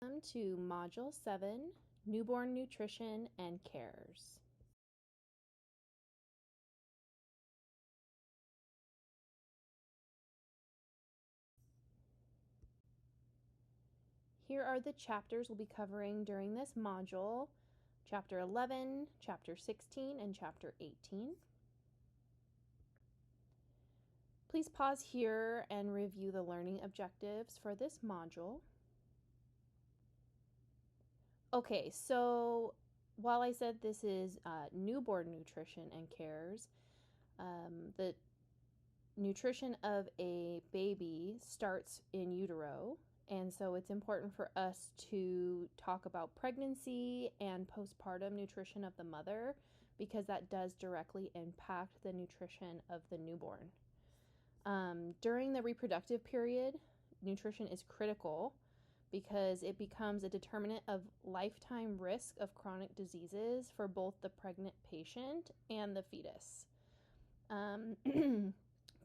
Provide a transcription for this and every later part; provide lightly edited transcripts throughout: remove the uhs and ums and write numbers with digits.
Welcome to Module 7, Newborn Nutrition and Cares. Here are the chapters we'll be covering during this module, Chapter 11, Chapter 16, and Chapter 18. Please pause here and review the learning objectives for this module. Okay, so while I said this is newborn nutrition and cares, the nutrition of a baby starts in utero, and so it's important for us to talk about pregnancy and postpartum nutrition of the mother because that does directly impact the nutrition of the newborn. During the reproductive period, nutrition is critical because it becomes a determinant of lifetime risk of chronic diseases for both the pregnant patient and the fetus.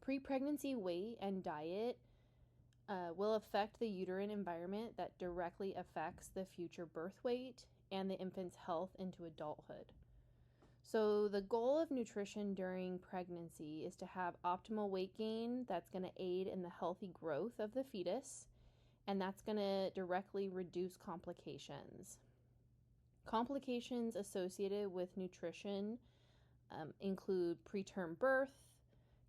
Pre-pregnancy weight and diet will affect the uterine environment that directly affects the future birth weight and the infant's health into adulthood. So the goal of nutrition during pregnancy is to have optimal weight gain that's going to aid in the healthy growth of the fetus, and that's going to directly reduce complications. Complications associated with nutrition include preterm birth,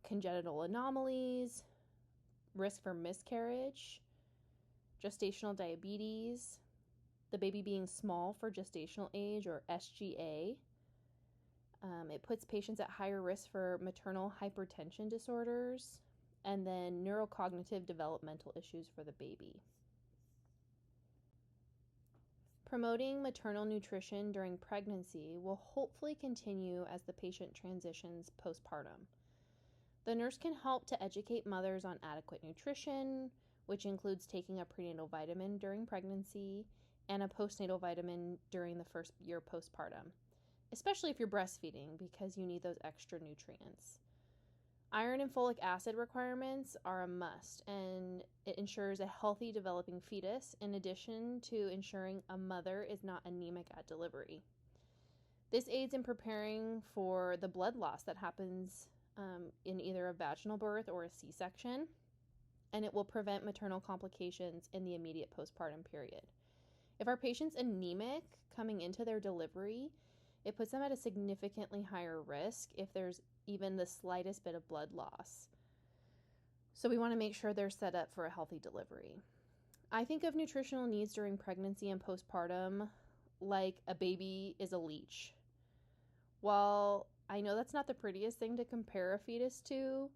congenital anomalies, risk for miscarriage, gestational diabetes, the baby being small for gestational age or SGA. It puts patients at higher risk for maternal hypertension disorders, and then neurocognitive developmental issues for the baby. Promoting maternal nutrition during pregnancy will hopefully continue as the patient transitions postpartum. The nurse can help to educate mothers on adequate nutrition, which includes taking a prenatal vitamin during pregnancy and a postnatal vitamin during the first year postpartum, especially if you're breastfeeding because you need those extra nutrients. Iron and folic acid requirements are a must, and it ensures a healthy developing fetus in addition to ensuring a mother is not anemic at delivery. This aids in preparing for the blood loss that happens in either a vaginal birth or a C-section, and it will prevent maternal complications in the immediate postpartum period. If our patient's anemic coming into their delivery, it puts them at a significantly higher risk if there's even the slightest bit of blood loss. So we want to make sure they're set up for a healthy delivery. I think of nutritional needs during pregnancy and postpartum like a baby is a leech. While I know that's not the prettiest thing to compare a fetus to,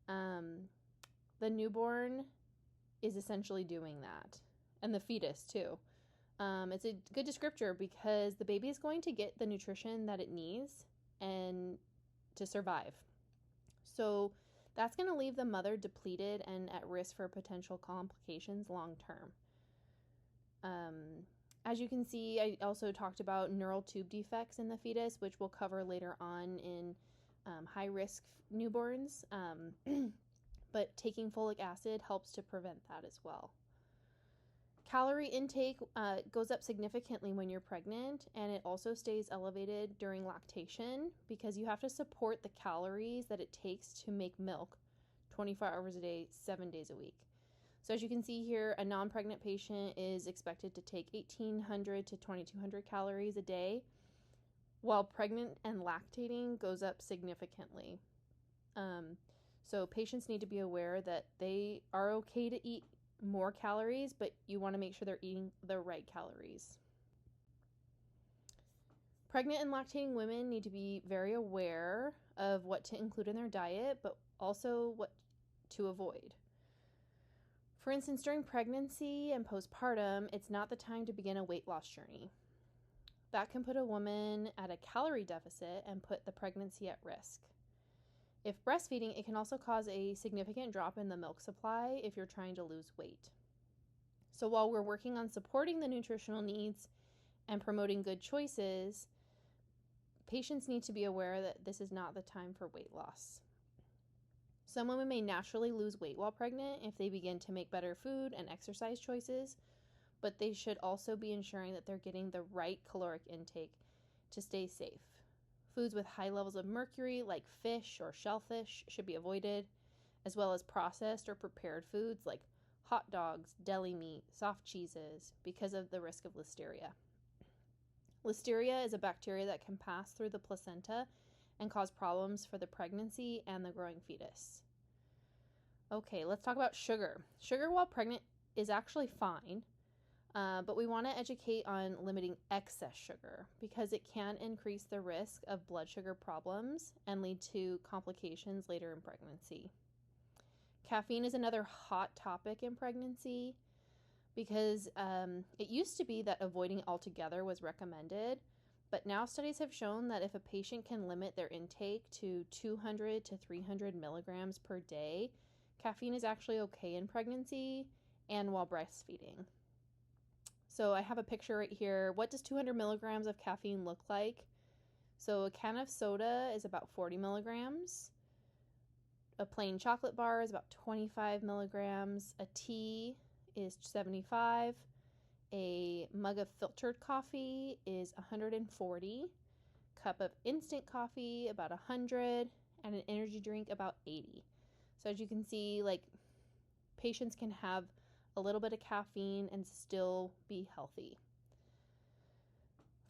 the newborn is essentially doing that, and the fetus too. It's a good descriptor because the baby is going to get the nutrition that it needs and to survive. So that's going to leave the mother depleted and at risk for potential complications long term. As you can see, I also talked about neural tube defects in the fetus, which we'll cover later on in high-risk newborns. But taking folic acid helps to prevent that as well. Calorie intake goes up significantly when you're pregnant, and it also stays elevated during lactation because you have to support the calories that it takes to make milk 24 hours a day, 7 days a week. So as you can see here, a non-pregnant patient is expected to take 1,800 to 2,200 calories a day, while pregnant and lactating goes up significantly. So patients need to be aware that they are okay to eat more calories, but you want to make sure they're eating the right calories. Pregnant and lactating women need to be very aware of what to include in their diet, but also what to avoid. For instance, during pregnancy and postpartum, it's not the time to begin a weight loss journey. That can put a woman at a calorie deficit and put the pregnancy at risk. If breastfeeding, it can also cause a significant drop in the milk supply if you're trying to lose weight. So while we're working on supporting the nutritional needs and promoting good choices, patients need to be aware that this is not the time for weight loss. Some women may naturally lose weight while pregnant if they begin to make better food and exercise choices, but they should also be ensuring that they're getting the right caloric intake to stay safe. Foods with high levels of mercury, like fish or shellfish, should be avoided, as well as processed or prepared foods like hot dogs, deli meat, soft cheeses, because of the risk of listeria. Listeria is a bacteria that can pass through the placenta and cause problems for the pregnancy and the growing fetus. Okay, let's talk about sugar. Sugar while pregnant is actually fine, but we want to educate on limiting excess sugar because it can increase the risk of blood sugar problems and lead to complications later in pregnancy. Caffeine is another hot topic in pregnancy because it used to be that avoiding altogether was recommended, but now studies have shown that if a patient can limit their intake to 200 to 300 milligrams per day, caffeine is actually okay in pregnancy and while breastfeeding. So I have a picture right here. What does 200 milligrams of caffeine look like? So a can of soda is about 40 milligrams. A plain chocolate bar is about 25 milligrams. A tea is 75. A mug of filtered coffee is 140. Cup of instant coffee about 100. And an energy drink about 80. So as you can see, patients can have a little bit of caffeine and still be healthy.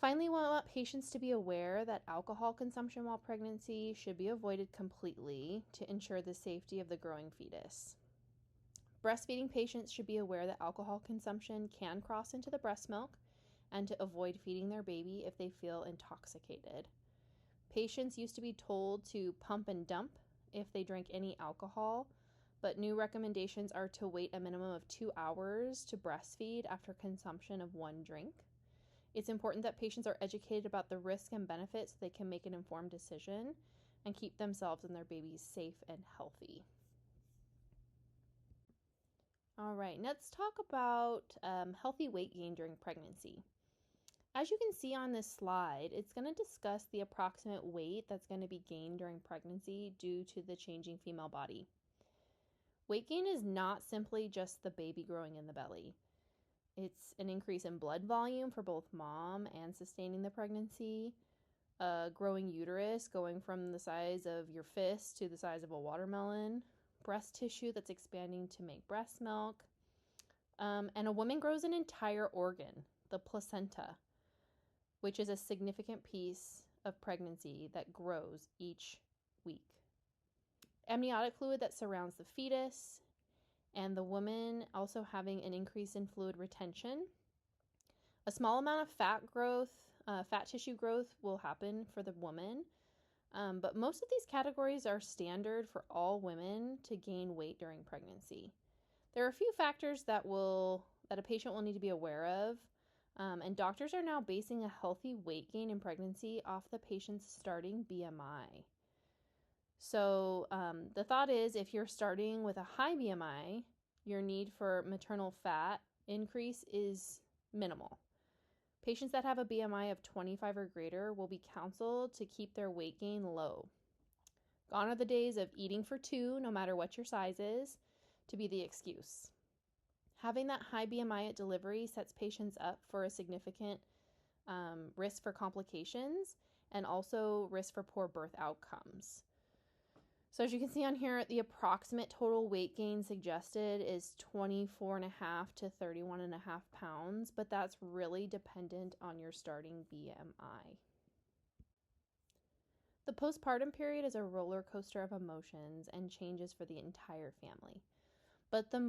Finally, we want patients to be aware that alcohol consumption while pregnancy should be avoided completely to ensure the safety of the growing fetus. Breastfeeding patients should be aware that alcohol consumption can cross into the breast milk and to avoid feeding their baby if they feel intoxicated. Patients used to be told to pump and dump if they drank any alcohol, but new recommendations are to wait a minimum of 2 hours to breastfeed after consumption of one drink. It's important that patients are educated about the risks and benefits so they can make an informed decision and keep themselves and their babies safe and healthy. All right, let's talk about healthy weight gain during pregnancy. As you can see on this slide, it's going to discuss the approximate weight that's going to be gained during pregnancy due to the changing female body. Weight gain is not simply just the baby growing in the belly. It's an increase in blood volume for both mom and sustaining the pregnancy, a growing uterus going from the size of your fist to the size of a watermelon, breast tissue that's expanding to make breast milk, and a woman grows an entire organ, the placenta, which is a significant piece of pregnancy that grows each week. Amniotic fluid that surrounds the fetus, and the woman also having an increase in fluid retention. A small amount of fat tissue growth will happen for the woman, but most of these categories are standard for all women to gain weight during pregnancy. There are a few factors that a patient will need to be aware of, and doctors are now basing a healthy weight gain in pregnancy off the patient's starting BMI. So the thought is if you're starting with a high BMI, your need for maternal fat increase is minimal. Patients that have a BMI of 25 or greater will be counseled to keep their weight gain low. Gone are the days of eating for two, no matter what your size is, to be the excuse. Having that high BMI at delivery sets patients up for a significant risk for complications and also risk for poor birth outcomes. So as you can see on here, the approximate total weight gain suggested is 24.5 to 31.5 pounds, but that's really dependent on your starting BMI. The postpartum period is a roller coaster of emotions and changes for the entire family. But the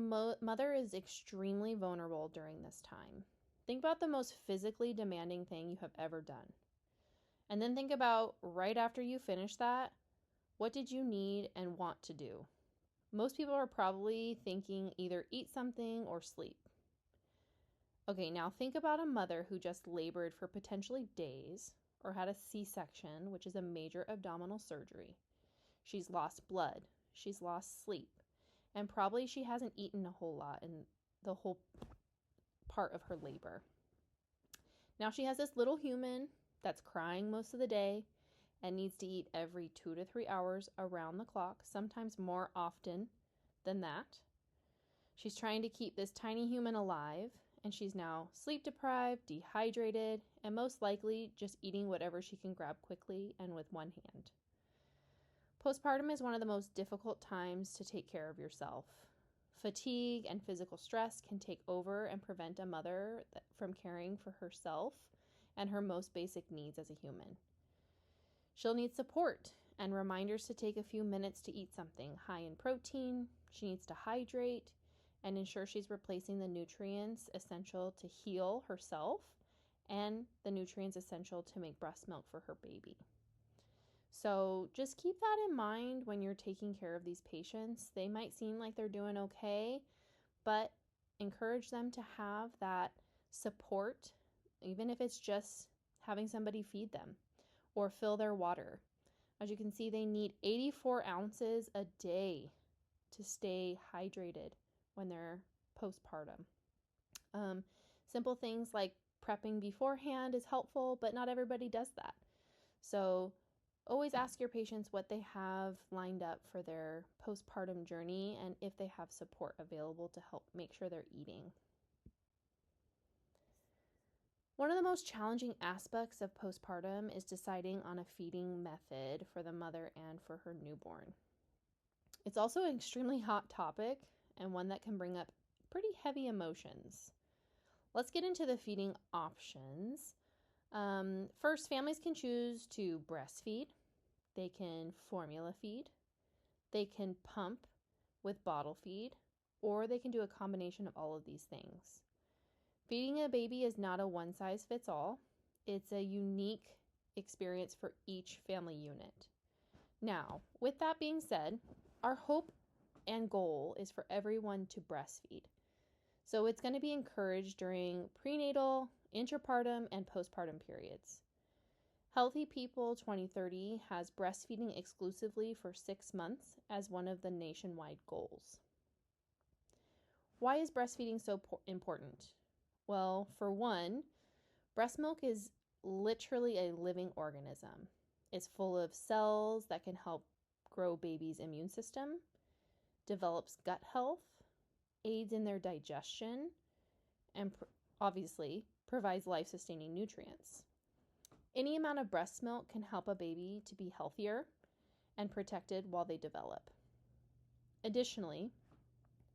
mother is extremely vulnerable during this time. Think about the most physically demanding thing you have ever done. And then think about right after you finish that, what did you need and want to do? Most people are probably thinking either eat something or sleep. Okay, now think about a mother who just labored for potentially days or had a C-section, which is a major abdominal surgery. She's lost blood, she's lost sleep, and probably she hasn't eaten a whole lot in the whole part of her labor. Now she has this little human that's crying most of the day and needs to eat every 2 to 3 hours around the clock, sometimes more often than that. She's trying to keep this tiny human alive, and she's now sleep deprived, dehydrated, and most likely just eating whatever she can grab quickly and with one hand. Postpartum is one of the most difficult times to take care of yourself. Fatigue and physical stress can take over and prevent a mother from caring for herself and her most basic needs as a human. She'll need support and reminders to take a few minutes to eat something high in protein. She needs to hydrate and ensure she's replacing the nutrients essential to heal herself and the nutrients essential to make breast milk for her baby. So just keep that in mind when you're taking care of these patients. They might seem like they're doing okay, but encourage them to have that support, even if it's just having somebody feed them or fill their water. As you can see, they need 84 ounces a day to stay hydrated when they're postpartum. Simple things like prepping beforehand is helpful, but not everybody does that. So always ask your patients what they have lined up for their postpartum journey and if they have support available to help make sure they're eating. One of the most challenging aspects of postpartum is deciding on a feeding method for the mother and for her newborn. It's also an extremely hot topic and one that can bring up pretty heavy emotions. Let's get into the feeding options. First, families can choose to breastfeed, they can formula feed, they can pump with bottle feed, or they can do a combination of all of these things. Feeding a baby is not a one-size-fits-all. It's a unique experience for each family unit. Now, with that being said, our hope and goal is for everyone to breastfeed. So it's going to be encouraged during prenatal, intrapartum, and postpartum periods. Healthy People 2030 has breastfeeding exclusively for 6 months as one of the nationwide goals. Why is breastfeeding so important? Well, for one, breast milk is literally a living organism. It's full of cells that can help grow baby's immune system, develops gut health, aids in their digestion, and obviously provides life-sustaining nutrients. Any amount of breast milk can help a baby to be healthier and protected while they develop. Additionally,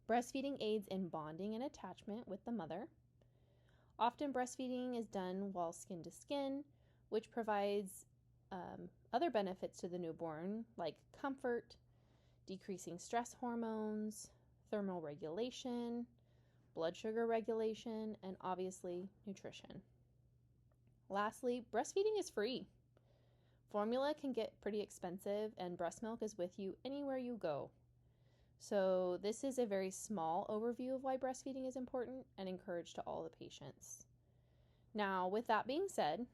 breastfeeding aids in bonding and attachment with the mother. Often breastfeeding is done while skin to skin, which provides other benefits to the newborn like comfort, decreasing stress hormones, thermal regulation, blood sugar regulation, and obviously nutrition. Lastly, breastfeeding is free. Formula can get pretty expensive and breast milk is with you anywhere you go. So this is a very small overview of why breastfeeding is important and encouraged to all the patients. Now, with that being said,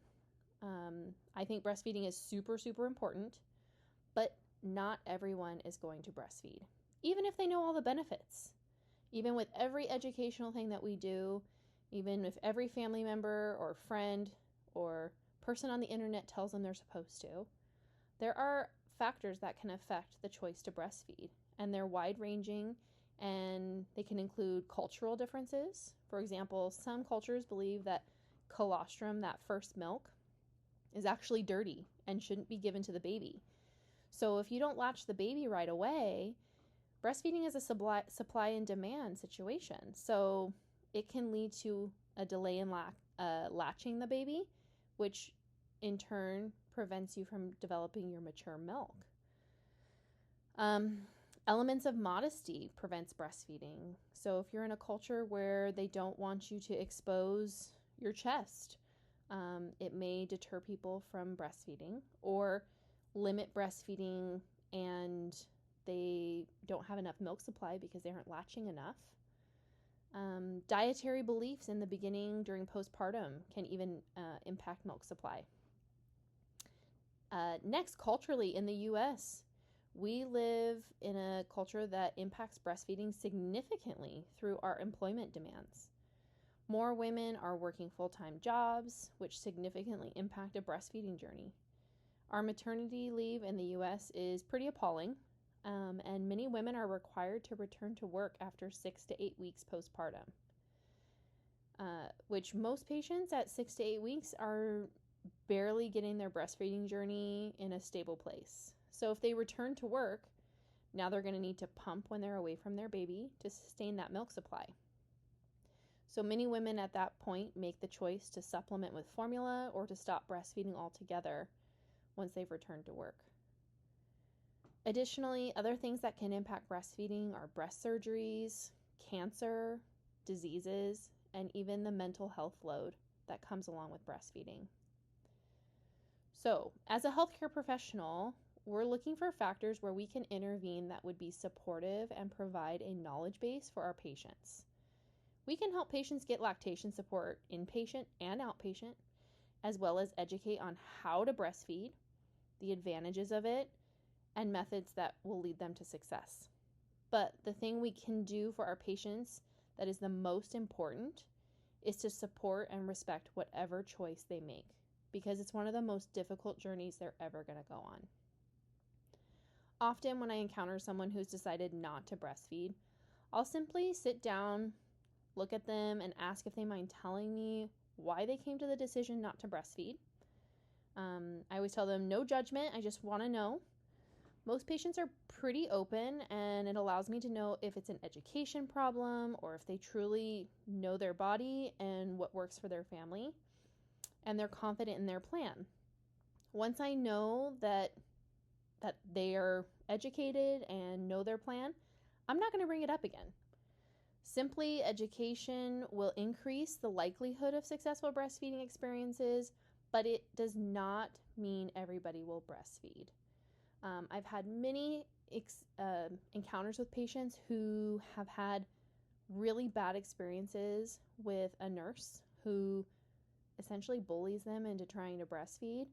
I think breastfeeding is super, super important, but not everyone is going to breastfeed, even if they know all the benefits. Even with every educational thing that we do, even if every family member or friend or person on the internet tells them they're supposed to, there are factors that can affect the choice to breastfeed, and they're wide-ranging, and they can include cultural differences. For example, some cultures believe that colostrum, that first milk, is actually dirty and shouldn't be given to the baby. So if you don't latch the baby right away, breastfeeding is a supply and demand situation. So it can lead to a delay in latching the baby, which in turn prevents you from developing your mature milk. Elements of modesty prevents breastfeeding. So if you're in a culture where they don't want you to expose your chest, it may deter people from breastfeeding or limit breastfeeding and they don't have enough milk supply because they aren't latching enough. Dietary beliefs in the beginning during postpartum can even impact milk supply. Next, culturally in the U.S., we live in a culture that impacts breastfeeding significantly through our employment demands. More women are working full-time jobs, which significantly impact a breastfeeding journey. Our maternity leave in the U.S. is pretty appalling, and many women are required to return to work after 6 to 8 weeks postpartum. which most patients at 6 to 8 weeks are barely getting their breastfeeding journey in a stable place. So if they return to work, now they're going to need to pump when they're away from their baby to sustain that milk supply. So many women at that point make the choice to supplement with formula or to stop breastfeeding altogether once they've returned to work. Additionally, other things that can impact breastfeeding are breast surgeries, cancer, diseases, and even the mental health load that comes along with breastfeeding. So, as a healthcare professional, we're looking for factors where we can intervene that would be supportive and provide a knowledge base for our patients. We can help patients get lactation support inpatient and outpatient, as well as educate on how to breastfeed, the advantages of it, and methods that will lead them to success. But the thing we can do for our patients that is the most important is to support and respect whatever choice they make, because it's one of the most difficult journeys they're ever going to go on. Often when I encounter someone who's decided not to breastfeed, I'll simply sit down, look at them, and ask if they mind telling me why they came to the decision not to breastfeed. I always tell them, no judgment, I just want to know. Most patients are pretty open, and it allows me to know if it's an education problem or if they truly know their body and what works for their family, and they're confident in their plan. Once I know that they are educated and know their plan, I'm not going to bring it up again. Simply, education will increase the likelihood of successful breastfeeding experiences, but it does not mean everybody will breastfeed. I've had many encounters with patients who have had really bad experiences with a nurse who essentially bullies them into trying to breastfeed.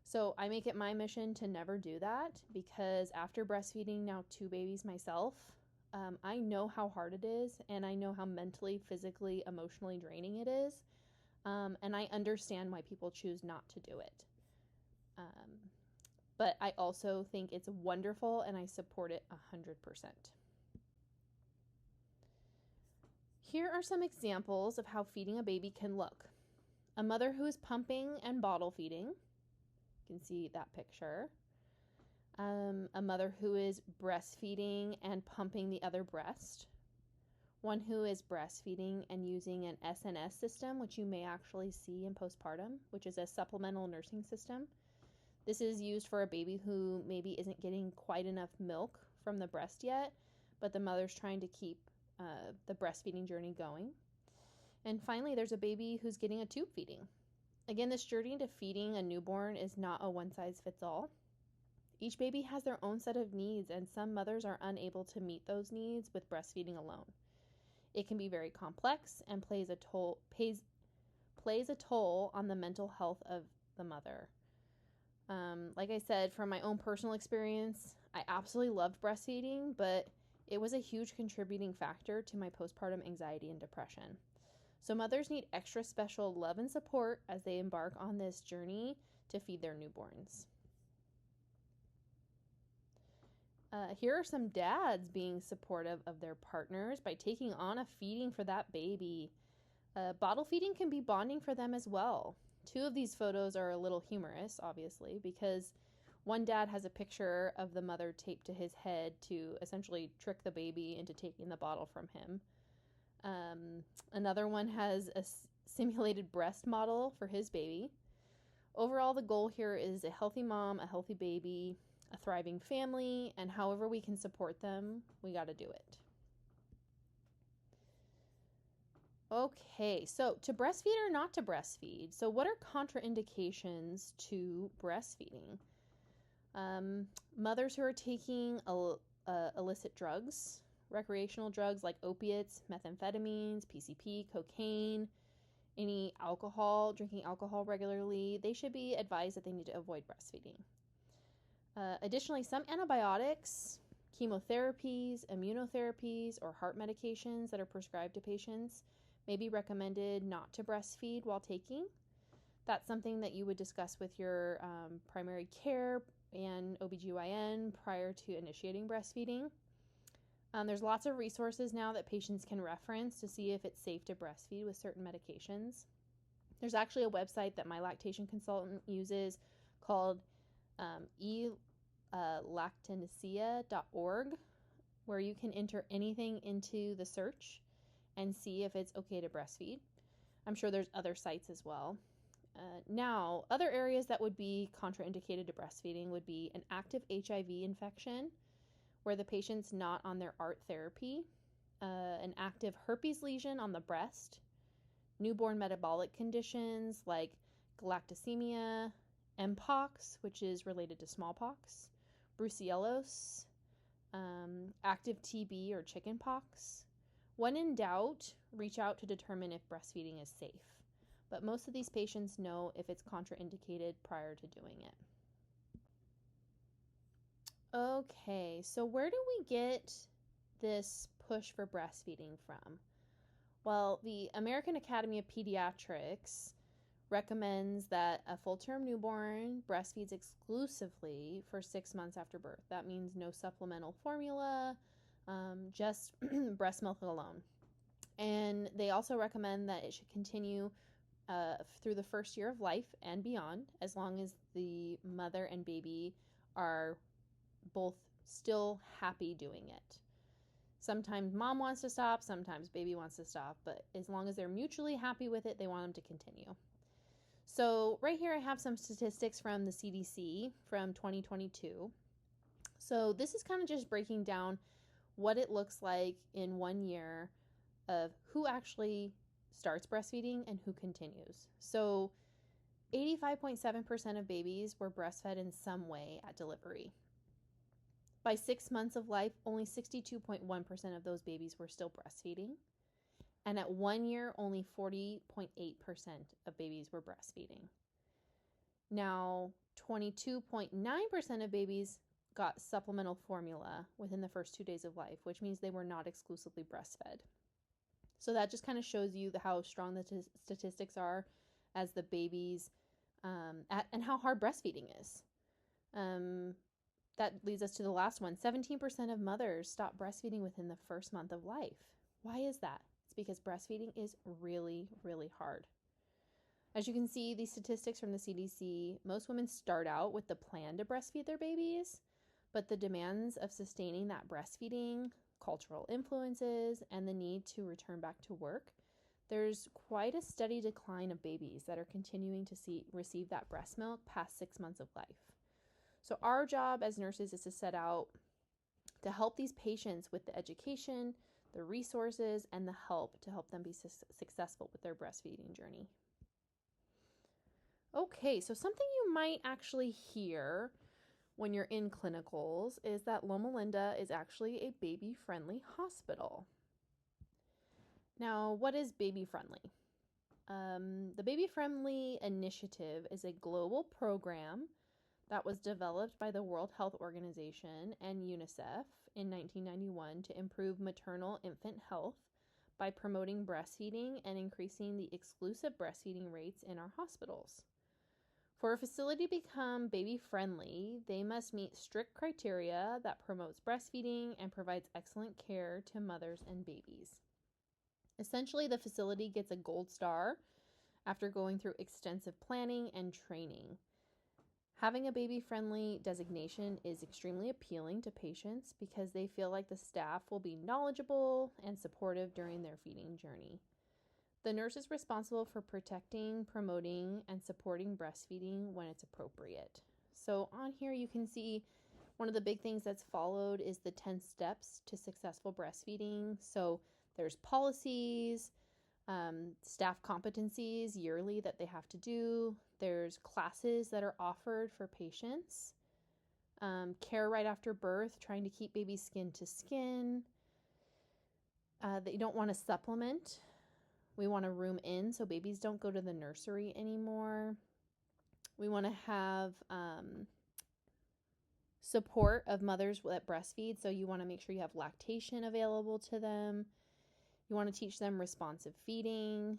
So I make it my mission to never do that, because after breastfeeding now 2 babies myself, I know how hard it is, and I know how mentally, physically, emotionally draining it is, and I understand why people choose not to do it. But I also think it's wonderful, and I support it 100%. Here are some examples of how feeding a baby can look. A mother who is pumping and bottle feeding. You can see that picture. A mother who is breastfeeding and pumping the other breast. One who is breastfeeding and using an SNS system, which you may actually see in postpartum, which is a supplemental nursing system. This is used for a baby who maybe isn't getting quite enough milk from the breast yet, but the mother's trying to keep the breastfeeding journey going. And finally, there's a baby who's getting a tube feeding. Again, this journey to feeding a newborn is not a one-size-fits-all. Each baby has their own set of needs, and some mothers are unable to meet those needs with breastfeeding alone. It can be very complex and plays a toll on the mental health of the mother. Like I said, from my own personal experience, I absolutely loved breastfeeding, but it was a huge contributing factor to my postpartum anxiety and depression. So mothers need extra special love and support as they embark on this journey to feed their newborns. Here are some dads being supportive of their partners by taking on a feeding for that baby. Bottle feeding can be bonding for them as well. 2 of these photos are a little humorous, obviously, because one dad has a picture of the mother taped to his head to essentially trick the baby into taking the bottle from him. Another one has a simulated breast model for his baby. Overall, the goal here is a healthy mom, a healthy baby, a thriving family, and however we can support them, we got to do it. Okay, so to breastfeed or not to breastfeed? So what are contraindications to breastfeeding? Mothers who are taking illicit drugs, recreational drugs like opiates, methamphetamines, PCP, cocaine, any alcohol, drinking alcohol regularly, they should be advised that they need to avoid breastfeeding. Additionally, some antibiotics, chemotherapies, immunotherapies, or heart medications that are prescribed to patients may be recommended not to breastfeed while taking. That's something that you would discuss with your primary care and OBGYN prior to initiating breastfeeding. There's lots of resources now that patients can reference to see if it's safe to breastfeed with certain medications. There's actually a website that my lactation consultant uses called elactancia.org, where you can enter anything into the search and see if it's okay to breastfeed. I'm sure there's other sites as well. Now, other areas that would be contraindicated to breastfeeding would be an active HIV infection, where the patient's not on their ART therapy, an active herpes lesion on the breast, newborn metabolic conditions like galactosemia, Mpox, which is related to smallpox, brucellosis, active TB or chickenpox. When in doubt, reach out to determine if breastfeeding is safe. But most of these patients know if it's contraindicated prior to doing it. Okay, so where do we get this push for breastfeeding from? Well, the American Academy of Pediatrics recommends that a full-term newborn breastfeeds exclusively for 6 months after birth. That means no supplemental formula, just breast milk alone. And they also recommend that it should continue through the first year of life and beyond, as long as the mother and baby are both still happy doing it. Sometimes mom wants to stop, sometimes baby wants to stop, but as long as they're mutually happy with it, they want them to continue. So right here I have some statistics from the CDC from 2022. So this is kind of just breaking down what it looks like in 1 year of who actually starts breastfeeding and who continues. So 85.7% of babies were breastfed in some way at delivery. By 6 months of life, only 62.1% of those babies were still breastfeeding. And at 1 year, only 40.8% of babies were breastfeeding. Now, 22.9% of babies got supplemental formula within the first 2 days of life, which means they were not exclusively breastfed. So that just kind of shows you how strong the statistics are as the babies and how hard breastfeeding is. That leads us to the last one. 17% of mothers stop breastfeeding within the first month of life. Why is that? It's because breastfeeding is really, really hard. As you can see, these statistics from the CDC, most women start out with the plan to breastfeed their babies, but the demands of sustaining that breastfeeding, cultural influences, and the need to return back to work, there's quite a steady decline of babies that are continuing to receive that breast milk past 6 months of life. So our job as nurses is to set out to help these patients with the education, the resources, and the help to help them be successful with their breastfeeding journey. Okay, so something you might actually hear when you're in clinicals is that Loma Linda is actually a baby-friendly hospital. Now, what is baby-friendly? The Baby Friendly Initiative is a global program that was developed by the World Health Organization and UNICEF in 1991 to improve maternal infant health by promoting breastfeeding and increasing the exclusive breastfeeding rates in our hospitals. For a facility to become baby-friendly, they must meet strict criteria that promotes breastfeeding and provides excellent care to mothers and babies. Essentially, the facility gets a gold star after going through extensive planning and training. Having a baby-friendly designation is extremely appealing to patients because they feel like the staff will be knowledgeable and supportive during their feeding journey. The nurse is responsible for protecting, promoting, and supporting breastfeeding when it's appropriate. So on here you can see one of the big things that's followed is the 10 steps to successful breastfeeding. So there's policies, staff competencies yearly that they have to do. There's classes that are offered for patients. Care right after birth, trying to keep baby skin to skin. They don't want to supplement. We want to room in so babies don't go to the nursery anymore. We want to have support of mothers that breastfeed. So you want to make sure you have lactation available to them. You want to teach them responsive feeding,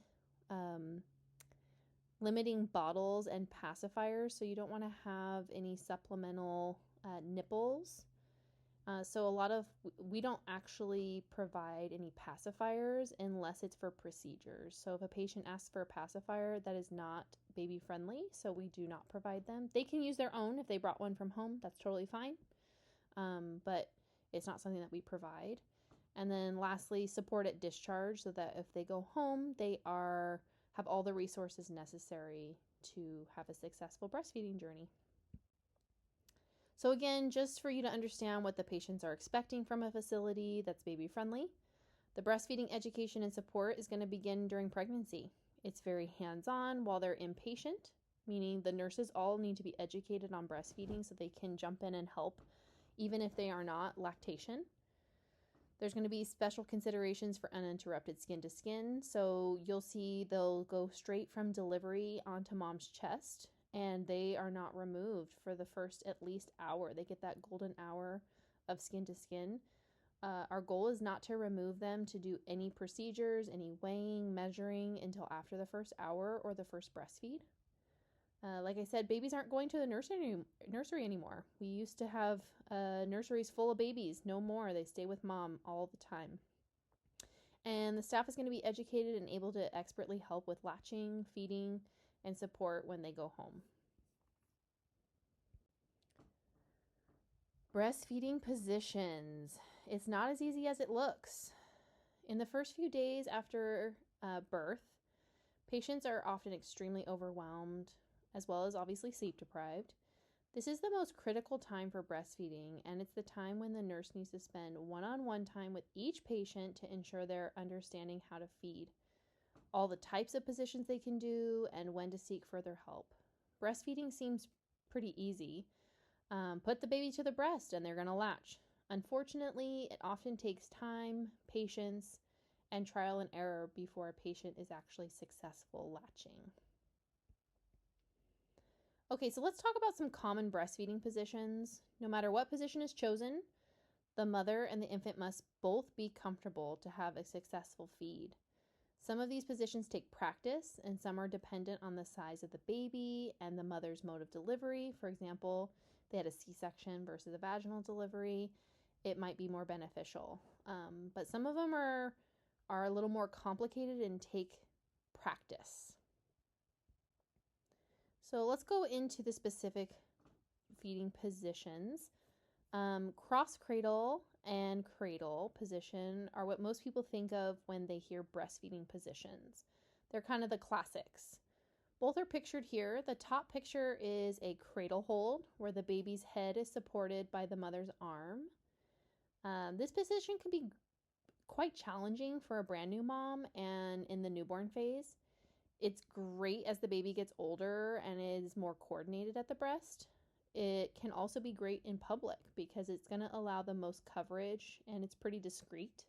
limiting bottles and pacifiers. So you don't want to have any supplemental nipples. So we don't actually provide any pacifiers unless it's for procedures. So if a patient asks for a pacifier, that is not baby friendly, so we do not provide them. They can use their own if they brought one from home. That's totally fine. But it's not something that we provide. And then lastly, support at discharge, so that if they go home, they have all the resources necessary to have a successful breastfeeding journey. So again, just for you to understand what the patients are expecting from a facility that's baby friendly, the breastfeeding education and support is going to begin during pregnancy. It's very hands-on while they're inpatient, meaning the nurses all need to be educated on breastfeeding so they can jump in and help even if they are not lactation. There's going to be special considerations for uninterrupted skin to skin. So you'll see they'll go straight from delivery onto mom's chest, and they are not removed for the first at least hour. They get that golden hour of skin to skin. Our goal is not to remove them to do any procedures, any weighing, measuring until after the first hour or the first breastfeed. Like I said, babies aren't going to the nursery anymore. We used to have nurseries full of babies. No more. They stay with mom all the time. And the staff is going to be educated and able to expertly help with latching, feeding, and support when they go home. Breastfeeding positions. It's not as easy as it looks. In the first few days after birth, patients are often extremely overwhelmed, as well as obviously sleep deprived. This is the most critical time for breastfeeding, and it's the time when the nurse needs to spend one-on-one time with each patient to ensure they're understanding how to feed, all the types of positions they can do, and when to seek further help. Breastfeeding seems pretty easy. Put the baby to the breast and they're going to latch. Unfortunately, it often takes time, patience, and trial and error before a patient is actually successful latching. Okay, so let's talk about some common breastfeeding positions. No matter what position is chosen, the mother and the infant must both be comfortable to have a successful feed. Some of these positions take practice, and some are dependent on the size of the baby and the mother's mode of delivery. For example, if they had a C-section versus a vaginal delivery, it might be more beneficial. But some of them are a little more complicated and take practice. So let's go into the specific feeding positions. Cross cradle and cradle position are what most people think of when they hear breastfeeding positions. They're kind of the classics. Both are pictured here. The top picture is a cradle hold where the baby's head is supported by the mother's arm. This position can be quite challenging for a brand new mom and in the newborn phase. It's great as the baby gets older and is more coordinated at the breast. It can also be great in public because it's going to allow the most coverage and it's pretty discreet.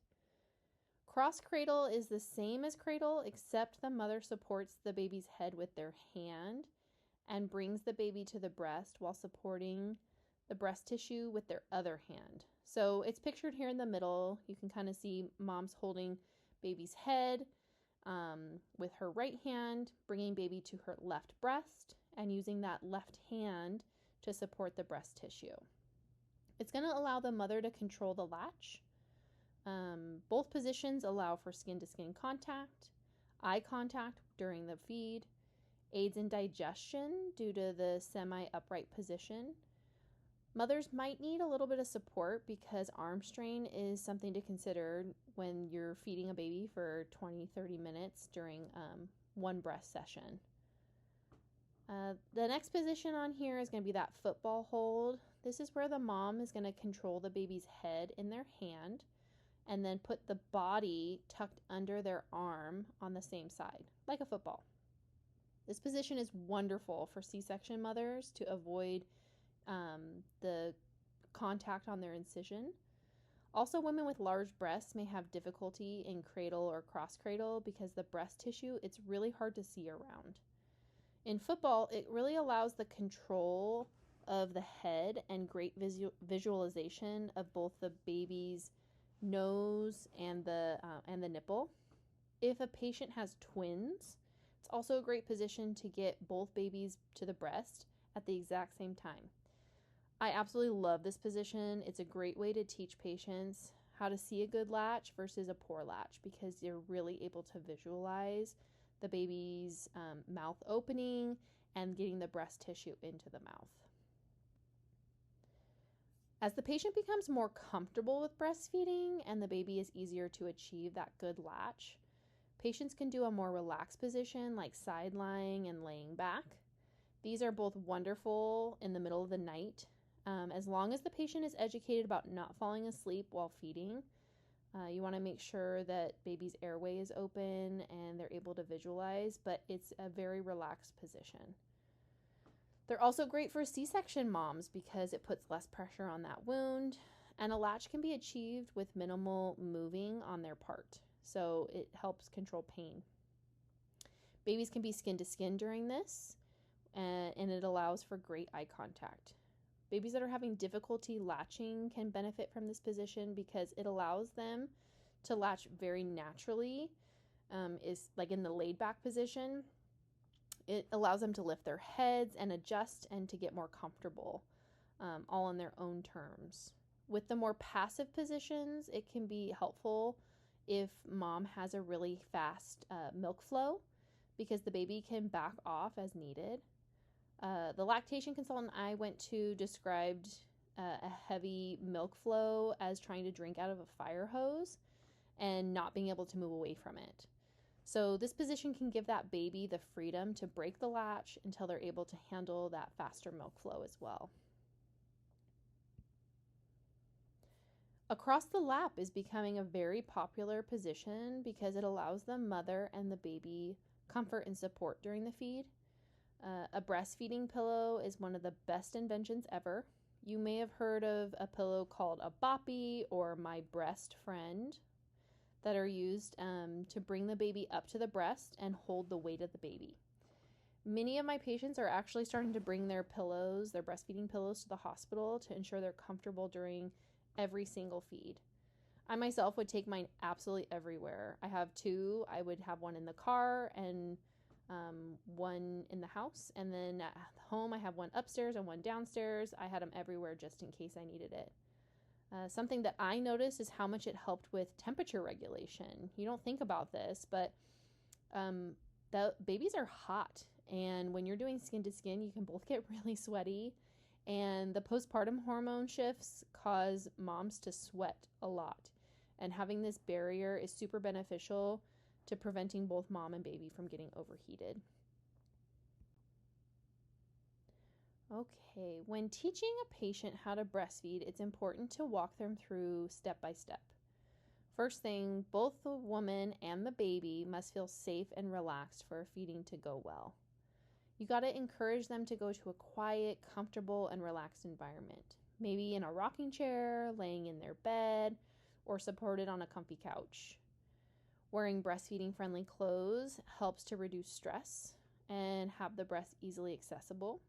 Cross cradle is the same as cradle, except the mother supports the baby's head with their hand and brings the baby to the breast while supporting the breast tissue with their other hand. So it's pictured here in the middle. You can kind of see mom's holding baby's head with her right hand, bringing baby to her left breast and using that left hand to support the breast tissue. It's going to allow the mother to control the latch. Both positions allow for skin-to-skin contact, eye contact during the feed, aids in digestion due to the semi-upright position. Mothers might need a little bit of support because arm strain is something to consider when you're feeding a baby for 20-30 minutes during one breast session. The next position on here is going to be that football hold. This is where the mom is going to control the baby's head in their hand and then put the body tucked under their arm on the same side, like a football. This position is wonderful for C-section mothers to avoid the contact on their incision. Also, women with large breasts may have difficulty in cradle or cross cradle because the breast tissue, it's really hard to see around. In football, it really allows the control of the head and great visualization of both the baby's nose and the nipple. If a patient has twins, it's also a great position to get both babies to the breast at the exact same time. I absolutely love this position. It's a great way to teach patients how to see a good latch versus a poor latch because you're really able to visualize the baby's mouth opening and getting the breast tissue into the mouth. As the patient becomes more comfortable with breastfeeding and the baby is easier to achieve that good latch, patients can do a more relaxed position like side lying and laying back. These are both wonderful in the middle of the night. As long as the patient is educated about not falling asleep while feeding, you want to make sure that baby's airway is open and they're able to visualize, but it's a very relaxed position. They're also great for C-section moms because it puts less pressure on that wound, and a latch can be achieved with minimal moving on their part, so it helps control pain. Babies can be skin to skin during this, and it allows for great eye contact. Babies that are having difficulty latching can benefit from this position because it allows them to latch very naturally, is like in the laid back position. It allows them to lift their heads and adjust and to get more comfortable, all on their own terms. With the more passive positions, it can be helpful if mom has a really fast milk flow because the baby can back off as needed. The lactation consultant I went to described a heavy milk flow as trying to drink out of a fire hose and not being able to move away from it. So this position can give that baby the freedom to break the latch until they're able to handle that faster milk flow as well. Across the lap is becoming a very popular position because it allows the mother and the baby comfort and support during the feed. A breastfeeding pillow is one of the best inventions ever. You may have heard of a pillow called a boppy or my breast friend that are used to bring the baby up to the breast and hold the weight of the baby. Many of my patients are actually starting to bring their pillows, their breastfeeding pillows, to the hospital to ensure they're comfortable during every single feed. I myself would take mine absolutely everywhere. I have two. I would have one in the car and one in the house, and then at home I have one upstairs and one downstairs. I had them everywhere just in case I needed it. Something that I noticed is how much it helped with temperature regulation. You don't think about this, but the babies are hot, and when you're doing skin to skin, you can both get really sweaty, and the postpartum hormone shifts cause moms to sweat a lot, and having this barrier is super beneficial to preventing both mom and baby from getting overheated. Okay, when teaching a patient how to breastfeed, it's important to walk them through step by step. First thing, both the woman and the baby must feel safe and relaxed for feeding to go well. You got to encourage them to go to a quiet, comfortable, and relaxed environment. Maybe in a rocking chair, laying in their bed, or supported on a comfy couch. Wearing breastfeeding friendly clothes helps to reduce stress and have the breast easily accessible.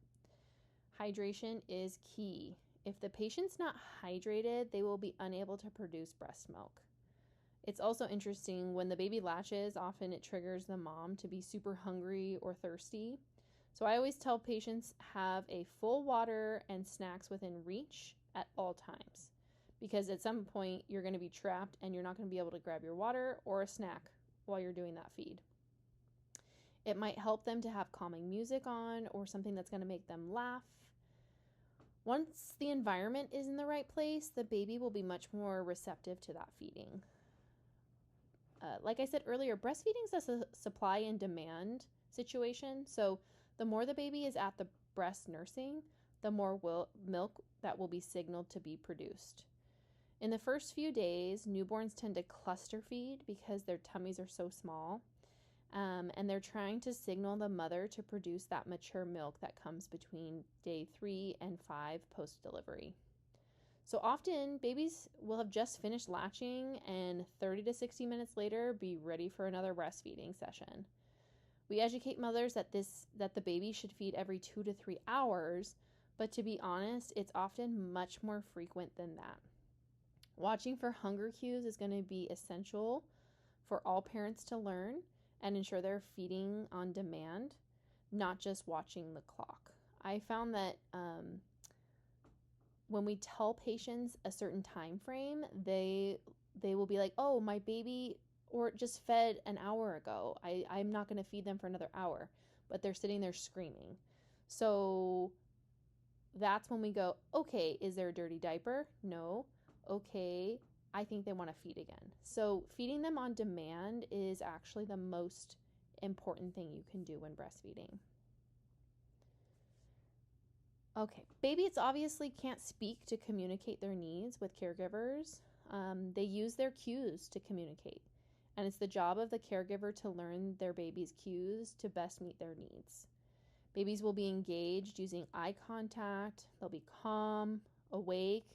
Hydration is key. If the patient's not hydrated, they will be unable to produce breast milk. It's also interesting when the baby latches, often it triggers the mom to be super hungry or thirsty. So I always tell patients have a full water and snacks within reach at all times, because at some point you're going to be trapped and you're not going to be able to grab your water or a snack while you're doing that feed. It might help them to have calming music on or something that's going to make them laugh. Once the environment is in the right place, the baby will be much more receptive to that feeding. Like I said earlier, breastfeeding is a supply and demand situation. So the more the baby is at the breast nursing, the more milk that will be signaled to be produced. In the first few days, newborns tend to cluster feed because their tummies are so small. And they're trying to signal the mother to produce that mature milk that comes between day 3 and 5 post-delivery. So often, babies will have just finished latching and 30 to 60 minutes later be ready for another breastfeeding session. We educate mothers that the baby should feed every 2 to 3 hours, but to be honest, it's often much more frequent than that. Watching for hunger cues is going to be essential for all parents to learn and ensure they're feeding on demand, not just watching the clock. I found that when we tell patients a certain time frame, they will be like, oh, my baby or just fed an hour ago. I'm not going to feed them for another hour, but they're sitting there screaming. So that's when we go, okay, is there a dirty diaper? No. Okay, I think they want to feed again. So feeding them on demand is actually the most important thing you can do when breastfeeding. Okay, babies obviously can't speak to communicate their needs with caregivers. They use their cues to communicate, and it's the job of the caregiver to learn their baby's cues to best meet their needs. Babies will be engaged using eye contact, they'll be calm, awake,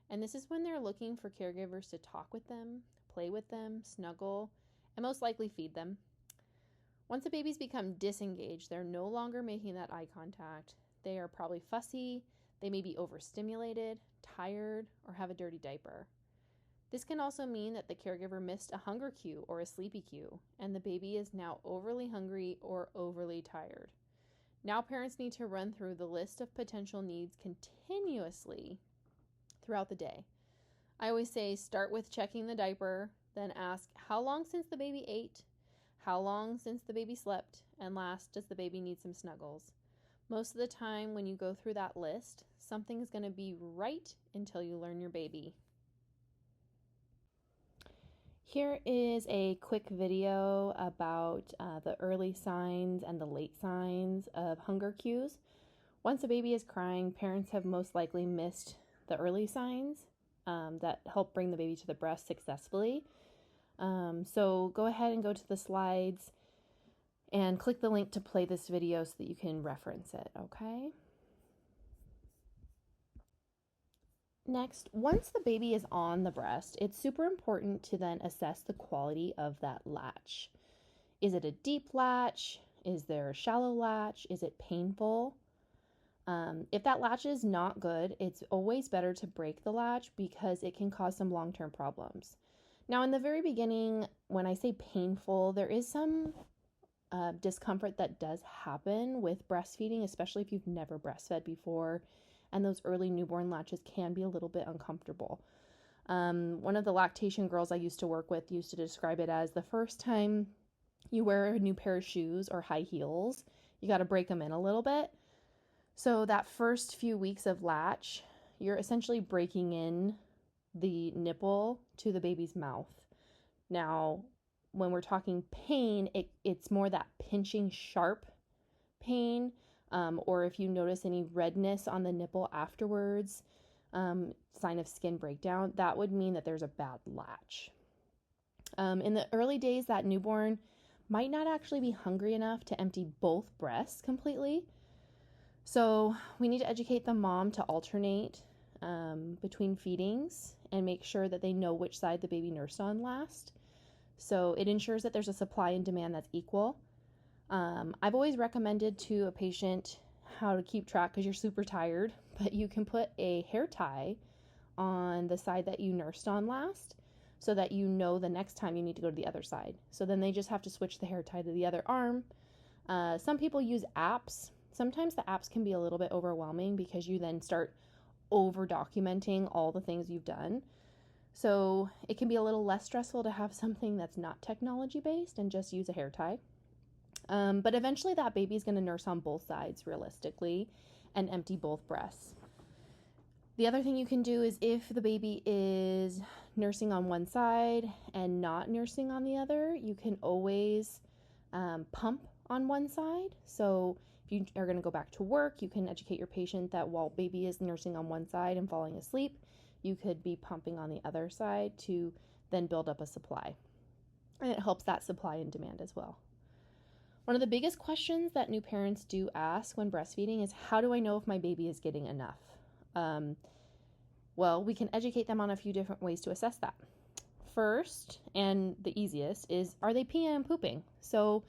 and this is when they're looking for caregivers to talk with them, play with them, snuggle, and most likely feed them. Once the babies become disengaged, they're no longer making that eye contact. They are probably fussy, they may be overstimulated, tired, or have a dirty diaper. This can also mean that the caregiver missed a hunger cue or a sleepy cue, and the baby is now overly hungry or overly tired. Now parents need to run through the list of potential needs continuously throughout the day. I always say start with checking the diaper, then ask how long since the baby ate, how long since the baby slept, and last, does the baby need some snuggles? Most of the time when you go through that list, something is going to be right until you learn your baby. Here is a quick video about the early signs and the late signs of hunger cues. Once a baby is crying, parents have most likely missed the early signs that help bring the baby to the breast successfully. So go ahead and go to the slides and click the link to play this video so that you can reference it, okay? Next, once the baby is on the breast, it's super important to then assess the quality of that latch. Is it a deep latch? Is there a shallow latch? Is it painful? If that latch is not good, it's always better to break the latch because it can cause some long-term problems. Now, in the very beginning, when I say painful, there is some discomfort that does happen with breastfeeding, especially if you've never breastfed before, and those early newborn latches can be a little bit uncomfortable. One of the lactation girls I used to work with used to describe it as the first time you wear a new pair of shoes or high heels, you got to break them in a little bit. So that first few weeks of latch, you're essentially breaking in the nipple to the baby's mouth. Now, when we're talking pain, it's more that pinching, sharp pain, or if you notice any redness on the nipple afterwards, sign of skin breakdown, that would mean that there's a bad latch. In the early days, that newborn might not actually be hungry enough to empty both breasts completely. So we need to educate the mom to alternate between feedings and make sure that they know which side the baby nursed on last. So it ensures that there's a supply and demand that's equal. I've always recommended to a patient how to keep track because you're super tired, but you can put a hair tie on the side that you nursed on last so that you know the next time you need to go to the other side. So then they just have to switch the hair tie to the other arm. Some people use apps. Sometimes the apps can be a little bit overwhelming because you then start over documenting all the things you've done. So it can be a little less stressful to have something that's not technology based and just use a hair tie. But eventually that baby's going to nurse on both sides realistically and empty both breasts. The other thing you can do is if the baby is nursing on one side and not nursing on the other, you can always pump on one side. So if you are going to go back to work, you can educate your patient that while baby is nursing on one side and falling asleep, you could be pumping on the other side to then build up a supply. And it helps that supply and demand as well. One of the biggest questions that new parents do ask when breastfeeding is, how do I know if my baby is getting enough? Well, we can educate them on a few different ways to assess that. First, and the easiest, is are they peeing and pooping? So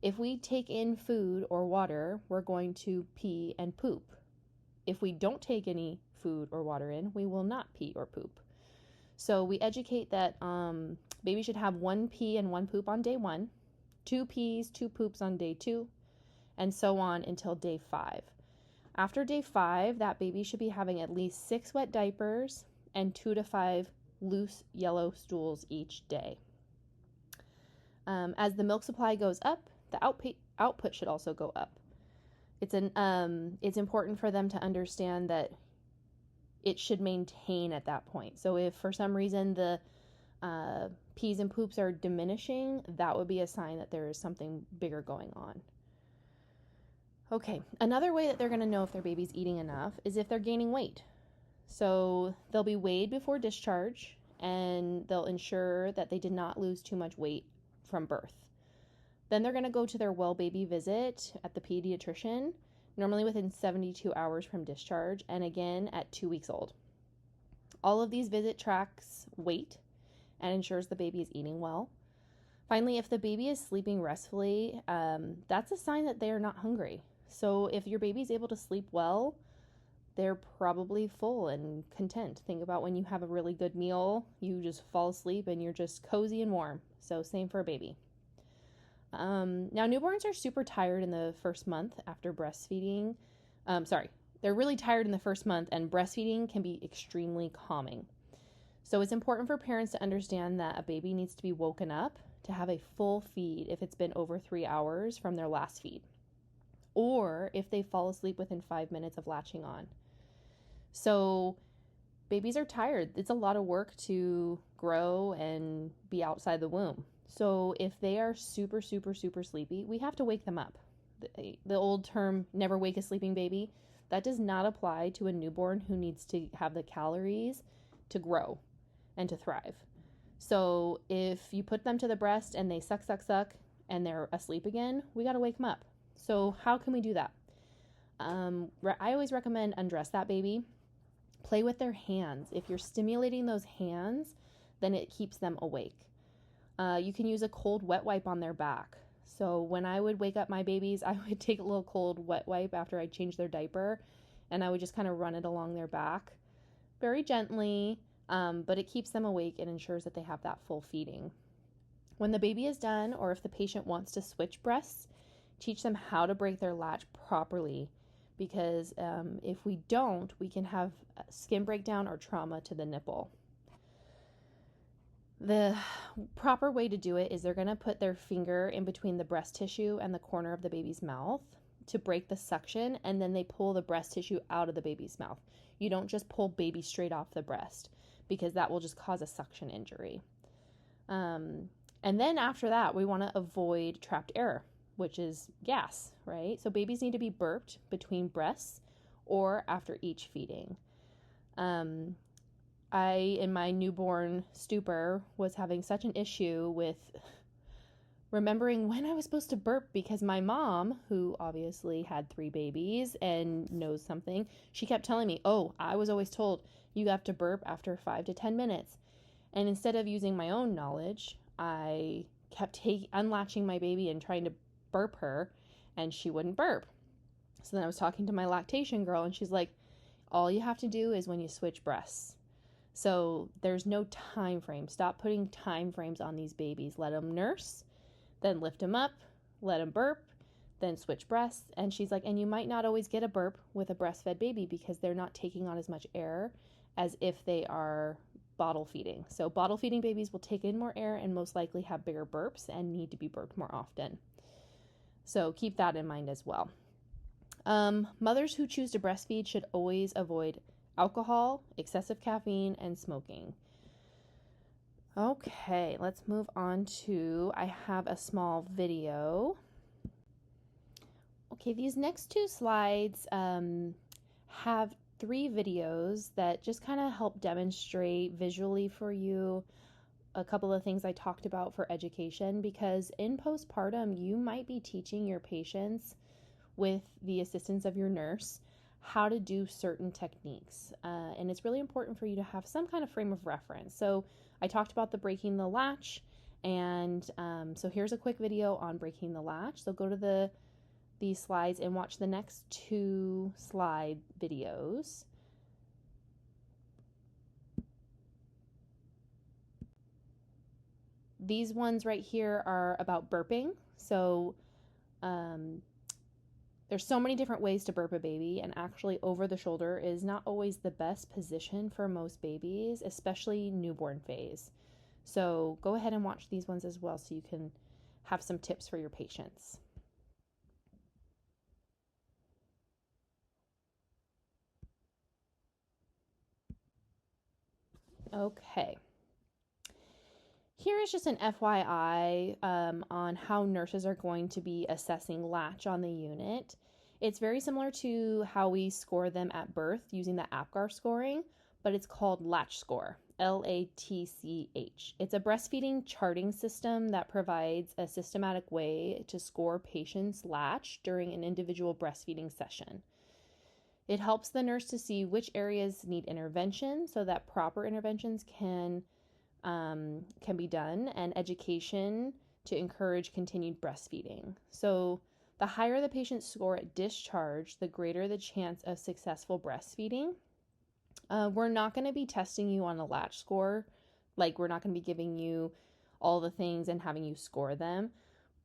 if we take in food or water, we're going to pee and poop. If we don't take any food or water in, we will not pee or poop. So we educate that baby should have 1 pee and 1 poop on day 1, 2 pees, 2 poops on day 2, and so on until day 5. After day 5, that baby should be having at least 6 wet diapers and 2 to 5 loose yellow stools each day. As the milk supply goes up, the output should also go up. It's important for them to understand that it should maintain at that point. So if for some reason the pees and poops are diminishing, that would be a sign that there is something bigger going on. Okay, another way that they're going to know if their baby's eating enough is if they're gaining weight. So they'll be weighed before discharge, and they'll ensure that they did not lose too much weight from birth. Then they're going to go to their well baby visit at the pediatrician, normally within 72 hours from discharge, and again at 2 weeks old. All of these visit tracks weight and ensures the baby is eating well. Finally, if the baby is sleeping restfully, that's a sign that they are not hungry. So if your baby's able to sleep well, they're probably full and content. Think about when you have a really good meal, you just fall asleep and you're just cozy and warm. So same for a baby. Now, newborns are super tired in the first month after breastfeeding. They're really tired in the first month, and breastfeeding can be extremely calming. So it's important for parents to understand that a baby needs to be woken up to have a full feed if it's been over 3 hours from their last feed, or if they fall asleep within 5 minutes of latching on. So babies are tired. It's a lot of work to grow and be outside the womb. So if they are super, super, super sleepy, we have to wake them up. The old term, never wake a sleeping baby, that does not apply to a newborn who needs to have the calories to grow and to thrive. So if you put them to the breast and they suck, and they're asleep again, we got to wake them up. So how can we do that? I always recommend undress that baby. Play with their hands. If you're stimulating those hands, then it keeps them awake. You can use a cold wet wipe on their back. So when I would wake up my babies, I would take a little cold wet wipe after I changed their diaper, and I would just kind of run it along their back very gently, but it keeps them awake and ensures that they have that full feeding. When the baby is done, or if the patient wants to switch breasts, teach them how to break their latch properly, because if we don't, we can have skin breakdown or trauma to the nipple. The proper way to do it is they're going to put their finger in between the breast tissue and the corner of the baby's mouth to break the suction, and then they pull the breast tissue out of the baby's mouth. You don't just pull baby straight off the breast, because that will just cause a suction injury. And then after that, we want to avoid trapped air, which is gas, right? So babies need to be burped between breaths or after each feeding. I, in my newborn stupor, was having such an issue with remembering when I was supposed to burp, because my mom, who obviously had 3 babies and knows something, she kept telling me, oh, I was always told you have to burp after 5 to 10 minutes. And instead of using my own knowledge, I kept unlatching my baby and trying to burp her, and she wouldn't burp. So then I was talking to my lactation girl, and she's like, all you have to do is when you switch breasts. So there's no time frame. Stop putting time frames on these babies. Let them nurse, then lift them up, let them burp, then switch breasts. And she's like, and you might not always get a burp with a breastfed baby, because they're not taking on as much air as if they are bottle feeding. So bottle feeding babies will take in more air and most likely have bigger burps and need to be burped more often. So keep that in mind as well. Mothers who choose to breastfeed should always avoid alcohol, excessive caffeine, and smoking. Okay, let's move on to, I have a small video. Okay, these next 2 slides have 3 videos that just kind of help demonstrate visually for you a couple of things I talked about for education, because in postpartum, you might be teaching your patients, with the assistance of your nurse, how to do certain techniques. And it's really important for you to have some kind of frame of reference. So I talked about the breaking the latch, and so here's a quick video on breaking the latch. So go to these slides and watch the next 2 slide videos. These ones right here are about burping. So There's so many different ways to burp a baby, and actually over the shoulder is not always the best position for most babies, especially newborn phase. So go ahead and watch these ones as well so you can have some tips for your patients. Okay. Here is just an FYI on how nurses are going to be assessing latch on the unit. It's very similar to how we score them at birth using the APGAR scoring, but it's called Latch Score, LATCH. It's a breastfeeding charting system that provides a systematic way to score patients' latch during an individual breastfeeding session. It helps the nurse to see which areas need intervention so that proper interventions can be done, and education to encourage continued breastfeeding. So the higher the patient's score at discharge, the greater the chance of successful breastfeeding. We're not going to be testing you on a latch score. Like, we're not going to be giving you all the things and having you score them.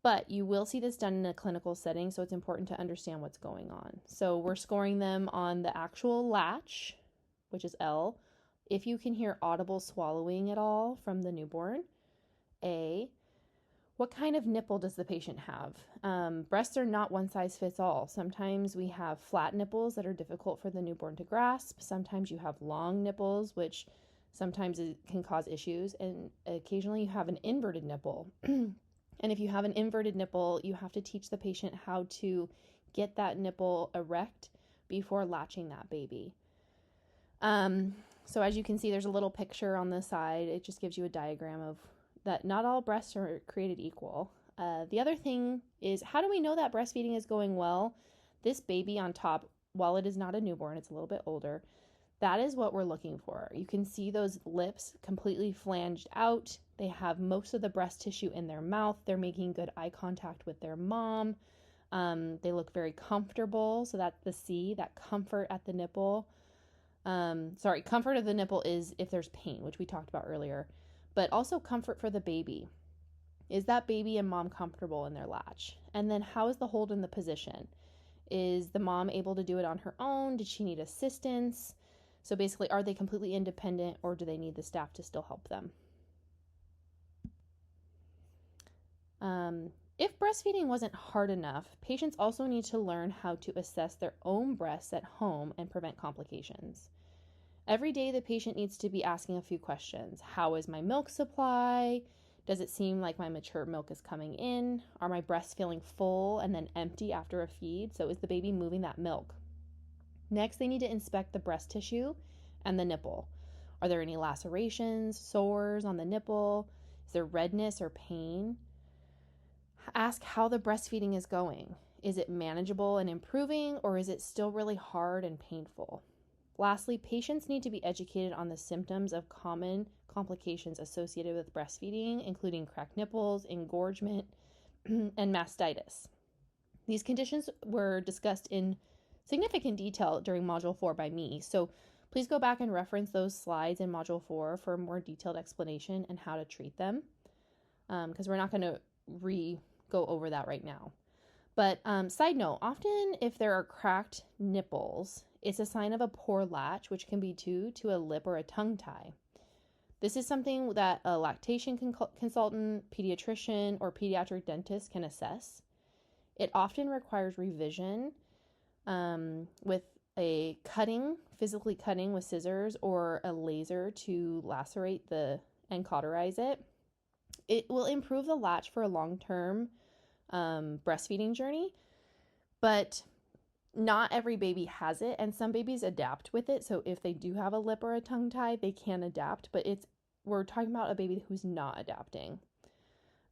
But you will see this done in a clinical setting, so it's important to understand what's going on. So we're scoring them on the actual latch, which is L. If you can hear audible swallowing at all from the newborn. A, what kind of nipple does the patient have? Breasts are not one size fits all. Sometimes we have flat nipples that are difficult for the newborn to grasp. Sometimes you have long nipples, which sometimes it can cause issues. And occasionally you have an inverted nipple. And if you have an inverted nipple, you have to teach the patient how to get that nipple erect before latching that baby. So as you can see, there's a little picture on the side. It just gives you a diagram of that not all breasts are created equal. The other thing is, how do we know that breastfeeding is going well? This baby on top, while it is not a newborn, it's a little bit older, that is what we're looking for. You can see those lips completely flanged out. They have most of the breast tissue in their mouth. They're making good eye contact with their mom. They look very comfortable. So that's the C, that comfort at the nipple. Comfort of the nipple is if there's pain, which we talked about earlier, but also comfort for the baby. Is that baby and mom comfortable in their latch? And then how is the hold in the position? Is the mom able to do it on her own? Did she need assistance? So basically, are they completely independent, or do they need the staff to still help them? If breastfeeding wasn't hard enough, patients also need to learn how to assess their own breasts at home and prevent complications. Every day, the patient needs to be asking a few questions. How is my milk supply? Does it seem like my mature milk is coming in? Are my breasts feeling full and then empty after a feed? So is the baby moving that milk? Next, they need to inspect the breast tissue and the nipple. Are there any lacerations, sores on the nipple? Is there redness or pain? Ask how the breastfeeding is going. Is it manageable and improving, or is it still really hard and painful? Lastly, patients need to be educated on the symptoms of common complications associated with breastfeeding, including cracked nipples, engorgement, and mastitis. These conditions were discussed in significant detail during Module 4 by me, so please go back and reference those slides in Module 4 for a more detailed explanation and how to treat them, because we're not going to go over that right now. But side note, often if there are cracked nipples, it's a sign of a poor latch, which can be due to a lip or a tongue tie. This is something that a lactation consultant, pediatrician, or pediatric dentist can assess. It often requires revision with a physically cutting with scissors or a laser to lacerate and cauterize it. It will improve the latch for a long-term breastfeeding journey, but not every baby has it, and some babies adapt with it. So if they do have a lip or a tongue tie, they can adapt, but we're talking about a baby who's not adapting.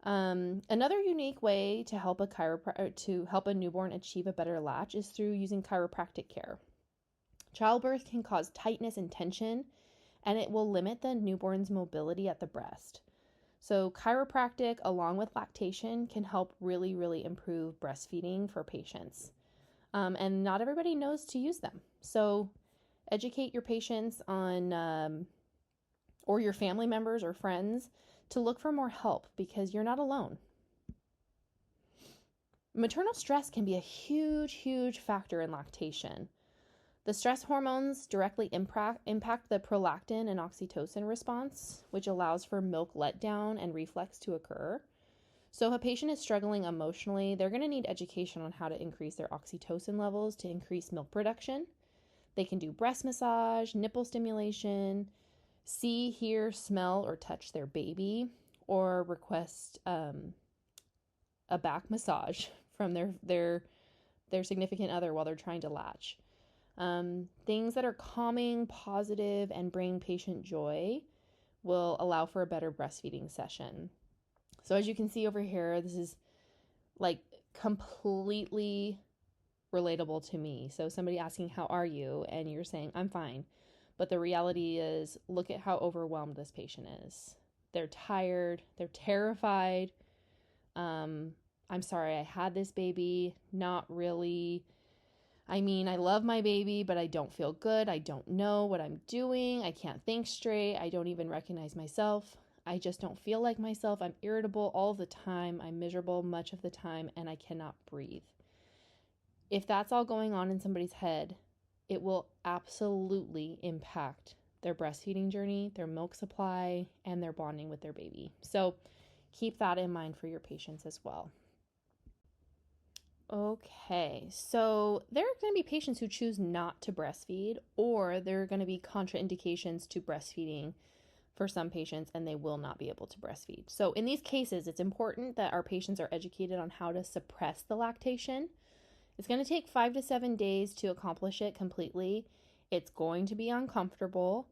Another unique way to help a newborn achieve a better latch is through using chiropractic care. Childbirth can cause tightness and tension, and it will limit the newborn's mobility at the breast. So chiropractic, along with lactation, can help really, really improve breastfeeding for patients. And not everybody knows to use them. So educate your patients on, or your family members or friends, to look for more help, because you're not alone. Maternal stress can be a huge factor in lactation. The stress hormones directly impact the prolactin and oxytocin response, which allows for milk letdown and reflux to occur. So if a patient is struggling emotionally, they're going to need education on how to increase their oxytocin levels to increase milk production. They can do breast massage, nipple stimulation, see, hear, smell, or touch their baby, or request a back massage from their significant other while they're trying to latch. Things that are calming, positive, and bring patient joy will allow for a better breastfeeding session. So as you can see over here, this is like completely relatable to me. So somebody asking, how are you? And you're saying, I'm fine. But the reality is, look at how overwhelmed this patient is. They're tired. They're terrified. I'm sorry I had this baby. Not really. I mean, I love my baby, but I don't feel good. I don't know what I'm doing. I can't think straight. I don't even recognize myself. I just don't feel like myself. I'm irritable all the time. I'm miserable much of the time, and I cannot breathe. If that's all going on in somebody's head, it will absolutely impact their breastfeeding journey, their milk supply, and their bonding with their baby. So keep that in mind for your patients as well. Okay, so there are going to be patients who choose not to breastfeed, or there are going to be contraindications to breastfeeding for some patients, and they will not be able to breastfeed. So in these cases, it's important that our patients are educated on how to suppress the lactation. It's going to take 5 to 7 days to accomplish it completely. It's going to be uncomfortable,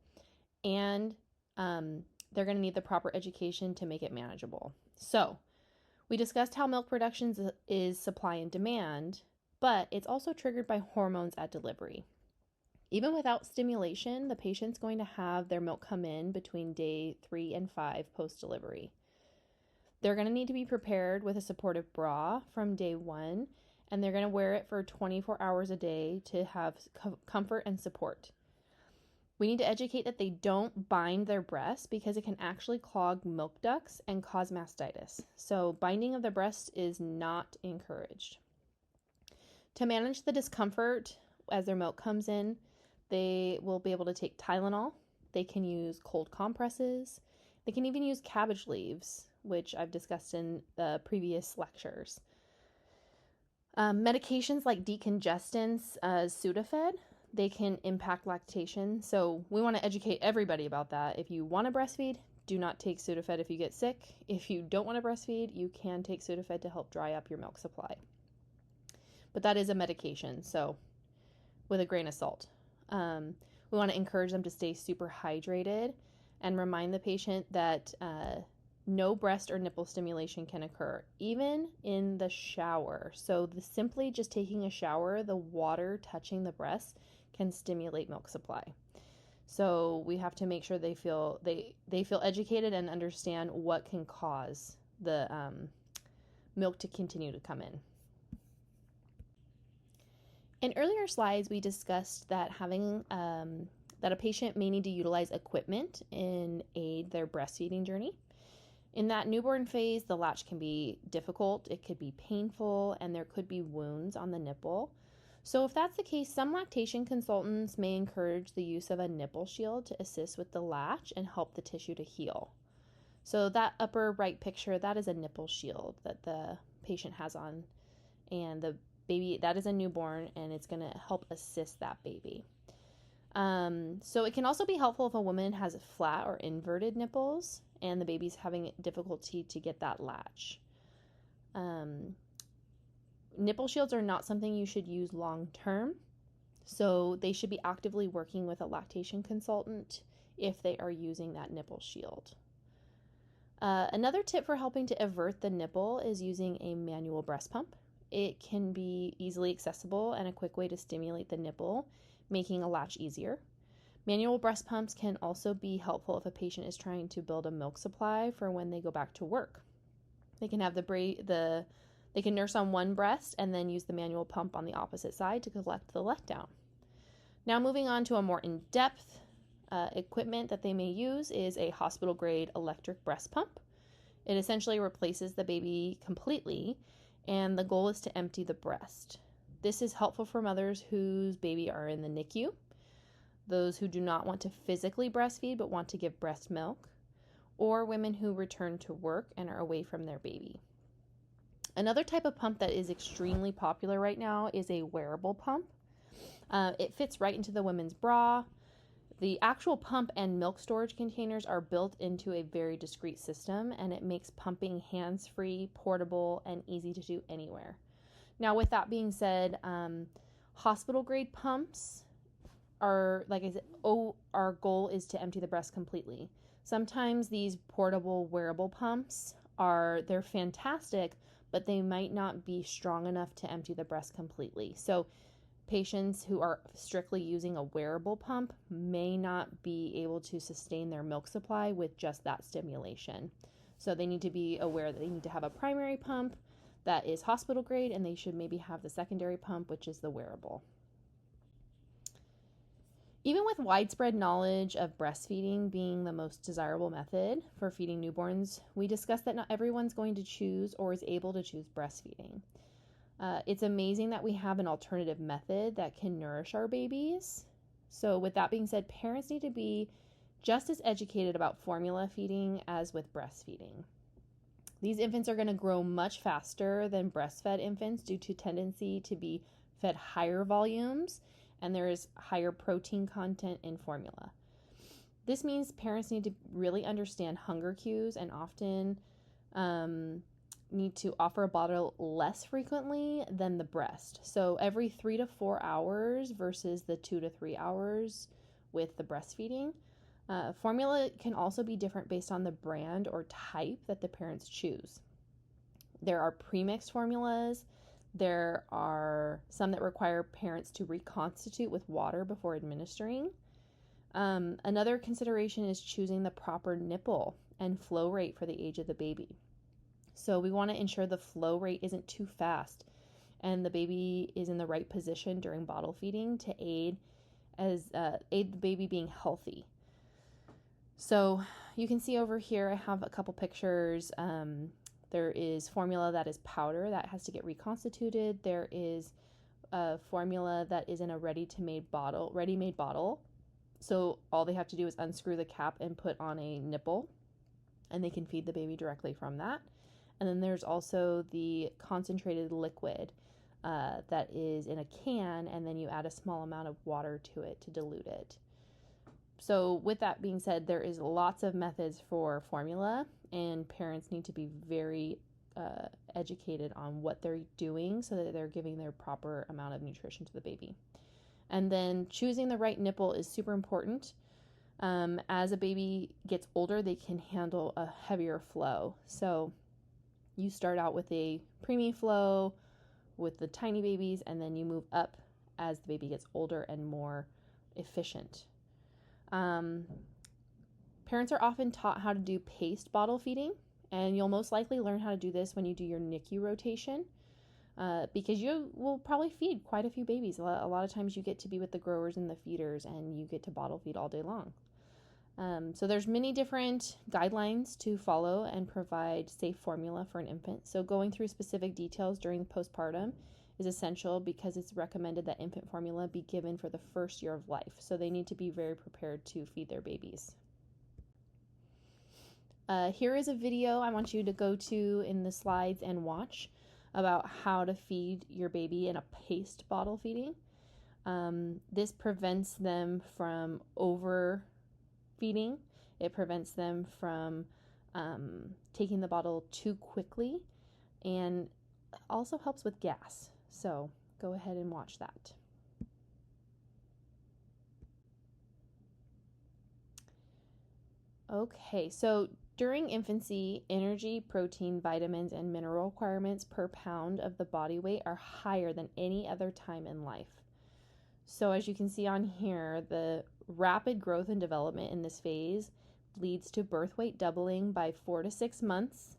and they're going to need the proper education to make it manageable. So we discussed how milk production is supply and demand, but it's also triggered by hormones at delivery. Even without stimulation, the patient's going to have their milk come in between day 3 and 5 post-delivery. They're going to need to be prepared with a supportive bra from day 1, and they're going to wear it for 24 hours a day to have comfort and support. We need to educate that they don't bind their breasts because it can actually clog milk ducts and cause mastitis. So binding of the breast is not encouraged. To manage the discomfort as their milk comes in, they will be able to take Tylenol. They can use cold compresses. They can even use cabbage leaves, which I've discussed in the previous lectures. Medications like decongestants, Sudafed, they can impact lactation. So we want to educate everybody about that. If you want to breastfeed, do not take Sudafed if you get sick. If you don't want to breastfeed, you can take Sudafed to help dry up your milk supply. But that is a medication, so with a grain of salt. We want to encourage them to stay super hydrated and remind the patient that no breast or nipple stimulation can occur, even in the shower. So simply just taking a shower, the water touching the breast can stimulate milk supply. So we have to make sure they feel educated and understand what can cause the milk to continue to come in. In earlier slides, we discussed that that a patient may need to utilize equipment in aid their breastfeeding journey. In that newborn phase, the latch can be difficult, it could be painful, and there could be wounds on the nipple. So if that's the case, some lactation consultants may encourage the use of a nipple shield to assist with the latch and help the tissue to heal. So that upper right picture, that is a nipple shield that the patient has on, and the baby, that is a newborn, and it's going to help assist that baby. So it can also be helpful if a woman has flat or inverted nipples and the baby's having difficulty to get that latch. Nipple shields are not something you should use long term, so they should be actively working with a lactation consultant if they are using that nipple shield. Another tip for helping to avert the nipple is using a manual breast pump. It can be easily accessible and a quick way to stimulate the nipple, making a latch easier. Manual breast pumps can also be helpful if a patient is trying to build a milk supply for when they go back to work. They can have they can nurse on one breast and then use the manual pump on the opposite side to collect the letdown. Now moving on to a more in-depth equipment that they may use is a hospital-grade electric breast pump. It essentially replaces the baby completely and the goal is to empty the breast. This is helpful for mothers whose baby are in the NICU, those who do not want to physically breastfeed but want to give breast milk, or women who return to work and are away from their baby. Another type of pump that is extremely popular right now is a wearable pump. It fits right into the women's bra. The actual pump and milk storage containers are built into a very discreet system, and it makes pumping hands-free, portable, and easy to do anywhere. Now, with that being said, hospital-grade pumps are, like I said, our goal is to empty the breast completely. Sometimes these portable wearable pumps they're fantastic, but they might not be strong enough to empty the breast completely. So patients who are strictly using a wearable pump may not be able to sustain their milk supply with just that stimulation. So they need to be aware that they need to have a primary pump that is hospital grade, and they should maybe have the secondary pump, which is the wearable. Even with widespread knowledge of breastfeeding being the most desirable method for feeding newborns, we discussed that not everyone's going to choose or is able to choose breastfeeding. It's amazing that we have an alternative method that can nourish our babies. So with that being said, parents need to be just as educated about formula feeding as with breastfeeding. These infants are going to grow much faster than breastfed infants due to tendency to be fed higher volumes, and there is higher protein content in formula. This means parents need to really understand hunger cues and often need to offer a bottle less frequently than the breast. So every 3 to 4 hours versus the 2 to 3 hours with the breastfeeding. Formula can also be different based on the brand or type that the parents choose. There are premixed formulas. There are some that require parents to reconstitute with water before administering. Another consideration is choosing the proper nipple and flow rate for the age of the baby. So we want to ensure the flow rate isn't too fast and the baby is in the right position during bottle feeding to aid the baby being healthy. So you can see over here I have a couple pictures. There is formula that is powder that has to get reconstituted. There is a formula that is in a ready-made bottle. So all they have to do is unscrew the cap and put on a nipple, and they can feed the baby directly from that. And then there's also the concentrated liquid that is in a can, and then you add a small amount of water to it to dilute it. So with that being said, there is lots of methods for formula, and parents need to be very educated on what they're doing so that they're giving their proper amount of nutrition to the baby. And then choosing the right nipple is super important. As a baby gets older, they can handle a heavier flow. So you start out with a preemie flow with the tiny babies, and then you move up as the baby gets older and more efficient. Parents are often taught how to do paced bottle feeding, and you'll most likely learn how to do this when you do your NICU rotation, because you will probably feed quite a few babies. A lot of times you get to be with the growers and the feeders, and you get to bottle feed all day long. So there's many different guidelines to follow and provide safe formula for an infant. So going through specific details during postpartum is essential because it's recommended that infant formula be given for the first year of life. So they need to be very prepared to feed their babies. Here is a video I want you to go to in the slides and watch about how to feed your baby in a paced bottle feeding. This prevents them from overfeeding. It prevents them from taking the bottle too quickly, and also helps with gas. So go ahead and watch that. Okay, so during infancy, energy, protein, vitamins, and mineral requirements per pound of the body weight are higher than any other time in life. So as you can see on here, the rapid growth and development in this phase leads to birth weight doubling by 4 to 6 months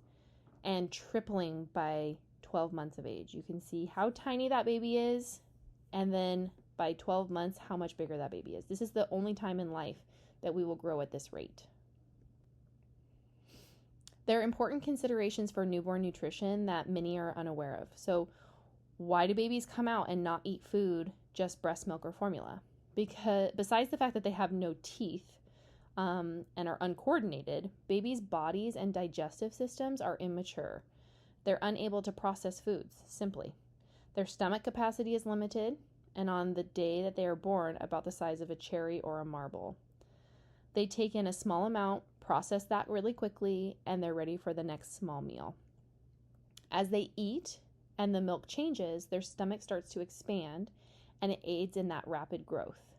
and tripling by 12 months of age. You can see how tiny that baby is, and then by 12 months, how much bigger that baby is. This is the only time in life that we will grow at this rate. There are important considerations for newborn nutrition that many are unaware of. So, why do babies come out and not eat food, just breast milk or formula? Because besides the fact that they have no teeth and are uncoordinated, babies' bodies and digestive systems are immature. They're unable to process foods, simply. Their stomach capacity is limited, and on the day that they are born, about the size of a cherry or a marble. They take in a small amount, process that really quickly, and they're ready for the next small meal. As they eat and the milk changes, their stomach starts to expand, and it aids in that rapid growth.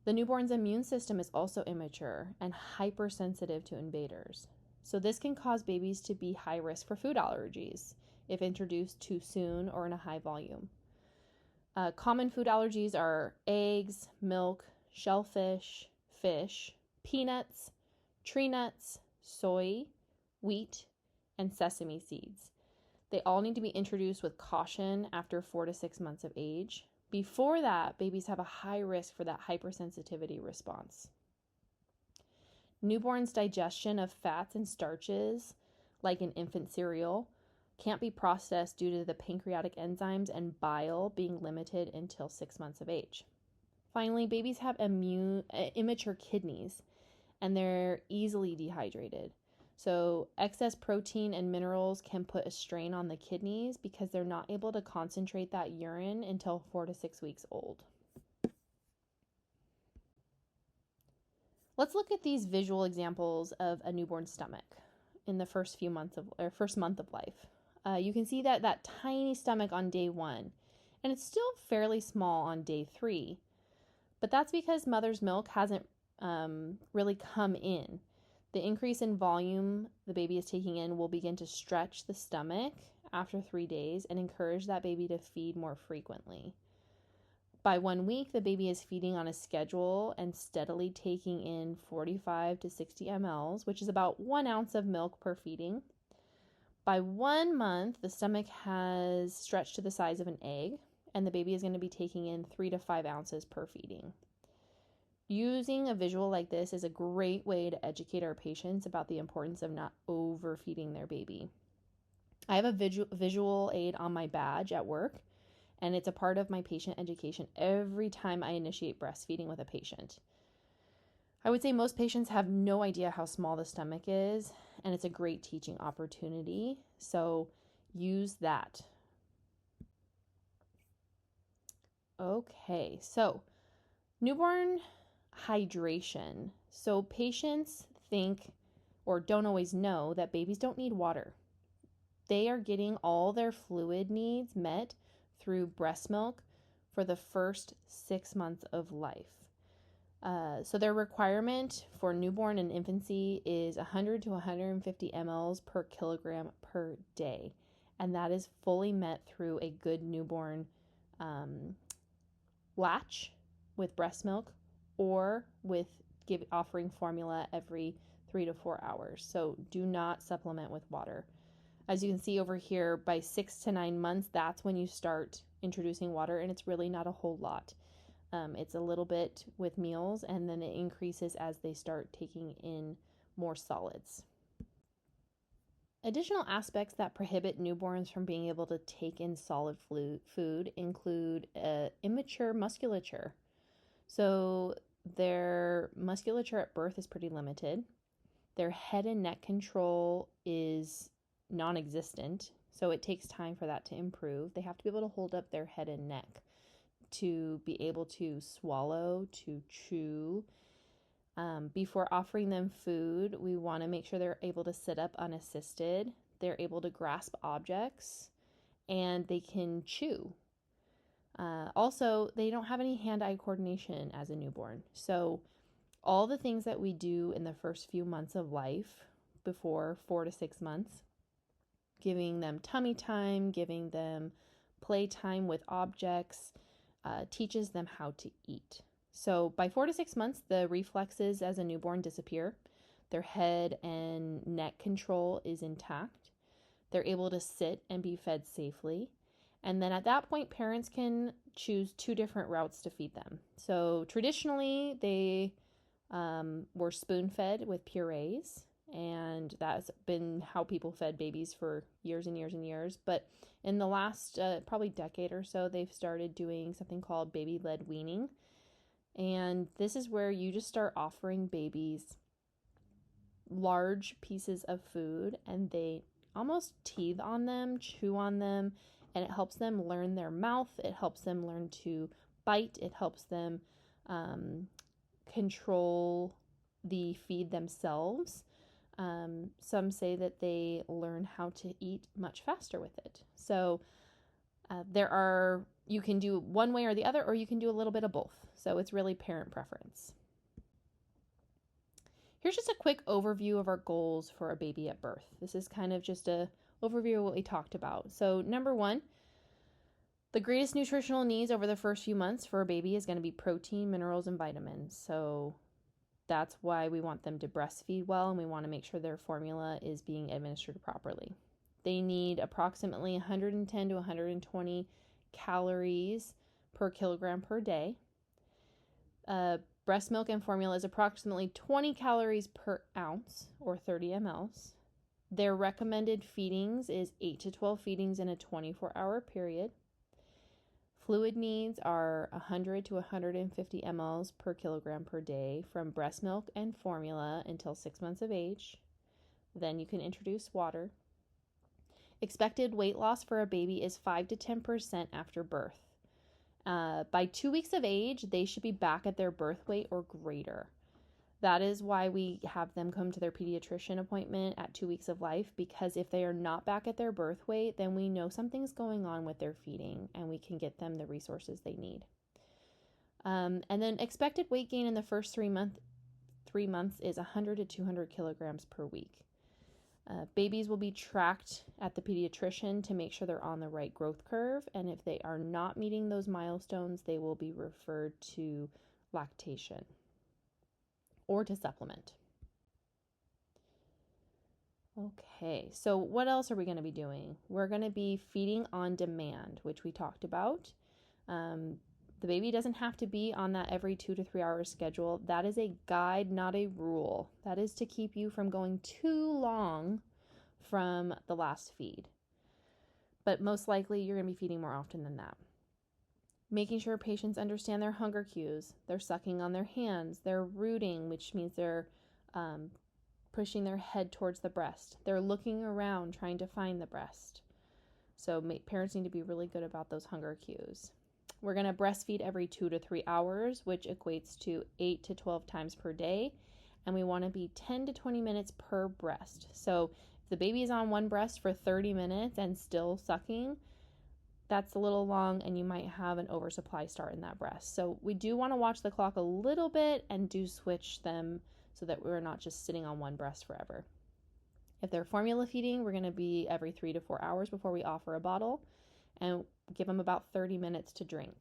The newborn's immune system is also immature and hypersensitive to invaders. So this can cause babies to be high risk for food allergies if introduced too soon or in a high volume. Common food allergies are eggs, milk, shellfish, fish, peanuts, tree nuts, soy, wheat, and sesame seeds. They all need to be introduced with caution after 4 to 6 months of age. Before that, babies have a high risk for that hypersensitivity response. Newborns' digestion of fats and starches, like in infant cereal, can't be processed due to the pancreatic enzymes and bile being limited until 6 months of age. Finally, babies have immature kidneys, and they're easily dehydrated. So excess protein and minerals can put a strain on the kidneys because they're not able to concentrate that urine until 4 to 6 weeks old. Let's look at these visual examples of a newborn stomach in the first month of life. You can see that tiny stomach on day 1, and it's still fairly small on day 3, but that's because mother's milk hasn't really come in. The increase in volume the baby is taking in will begin to stretch the stomach after 3 days and encourage that baby to feed more frequently. By 1 week, the baby is feeding on a schedule and steadily taking in 45 to 60 mLs, which is about 1 ounce of milk per feeding. By 1 month, the stomach has stretched to the size of an egg, and the baby is going to be taking in 3 to 5 ounces per feeding. Using a visual like this is a great way to educate our patients about the importance of not overfeeding their baby. I have a visual aid on my badge at work, and it's a part of my patient education every time I initiate breastfeeding with a patient. I would say most patients have no idea how small the stomach is, and it's a great teaching opportunity, so use that. Okay, so newborn hydration. So patients think or don't always know that babies don't need water. They are getting all their fluid needs met through breast milk for the first 6 months of life. So their requirement for newborn and infancy is 100 to 150 mLs per kilogram per day. And that is fully met through a good newborn latch with breast milk or with offering formula every 3 to 4 hours. So do not supplement with water. As you can see over here, by 6 to 9 months, that's when you start introducing water, and it's really not a whole lot. It's a little bit with meals, and then it increases as they start taking in more solids. Additional aspects that prohibit newborns from being able to take in solid food include immature musculature. So their musculature at birth is pretty limited. Their head and neck control is non-existent, so it takes time for that to improve. They have to be able to hold up their head and neck to be able to swallow, to chew. Before offering them food, we want to make sure they're able to sit up unassisted, they're able to grasp objects, and they can chew. Also, they don't have any hand-eye coordination as a newborn. So all the things that we do in the first few months of life, before 4 to 6 months, giving them tummy time, giving them playtime with objects, teaches them how to eat. So by 4 to 6 months, the reflexes as a newborn disappear. Their head and neck control is intact. They're able to sit and be fed safely. And then at that point, parents can choose 2 different routes to feed them. So traditionally, they were spoon-fed with purees, and that's been how people fed babies for years and years and years. But in the last probably decade or so, they've started doing something called baby-led weaning. And this is where you just start offering babies large pieces of food, and they almost teeth on them, chew on them, and it helps them learn their mouth. It helps them learn to bite. It helps them control the feed themselves. Some say that they learn how to eat much faster with it. So you can do one way or the other, or you can do a little bit of both. So it's really parent preference. Here's just a quick overview of our goals for a baby at birth. This is kind of just a overview of what we talked about. So number 1, the greatest nutritional needs over the first few months for a baby is going to be protein, minerals, and vitamins. So that's why we want them to breastfeed well, and we want to make sure their formula is being administered properly. They need approximately 110 to 120 calories per kilogram per day. Breast milk and formula is approximately 20 calories per ounce, or 30 mLs. Their recommended feedings is 8 to 12 feedings in a 24-hour period. Fluid needs are 100 to 150 mLs per kilogram per day from breast milk and formula until 6 months of age. Then you can introduce water. Expected weight loss for a baby is 5 to 10% after birth. By 2 weeks of age, they should be back at their birth weight or greater. That is why we have them come to their pediatrician appointment at 2 weeks of life, because if they are not back at their birth weight, then we know something's going on with their feeding, and we can get them the resources they need. And then expected weight gain in the first 3 months is 100 to 200 kilograms per week. Babies will be tracked at the pediatrician to make sure they're on the right growth curve, and if they are not meeting those milestones, they will be referred to lactation or to supplement. Okay, so what else are we going to be doing? We're going to be feeding on demand, which we talked about. The baby doesn't have to be on that every 2 to 3 hour schedule. That is a guide, not a rule. That is to keep you from going too long from the last feed. But most likely you're going to be feeding more often than that. Making sure patients understand their hunger cues. They're sucking on their hands. They're rooting, which means they're pushing their head towards the breast. They're looking around trying to find the breast. So parents need to be really good about those hunger cues. We're going to breastfeed every 2 to 3 hours, which equates to 8 to 12 times per day. And we want to be 10 to 20 minutes per breast. So if the baby is on one breast for 30 minutes and still sucking, that's a little long, and you might have an oversupply start in that breast. So we do want to watch the clock a little bit and do switch them so that we're not just sitting on one breast forever. If they're formula feeding, we're going to be every 3 to 4 hours before we offer a bottle, and give them about 30 minutes to drink.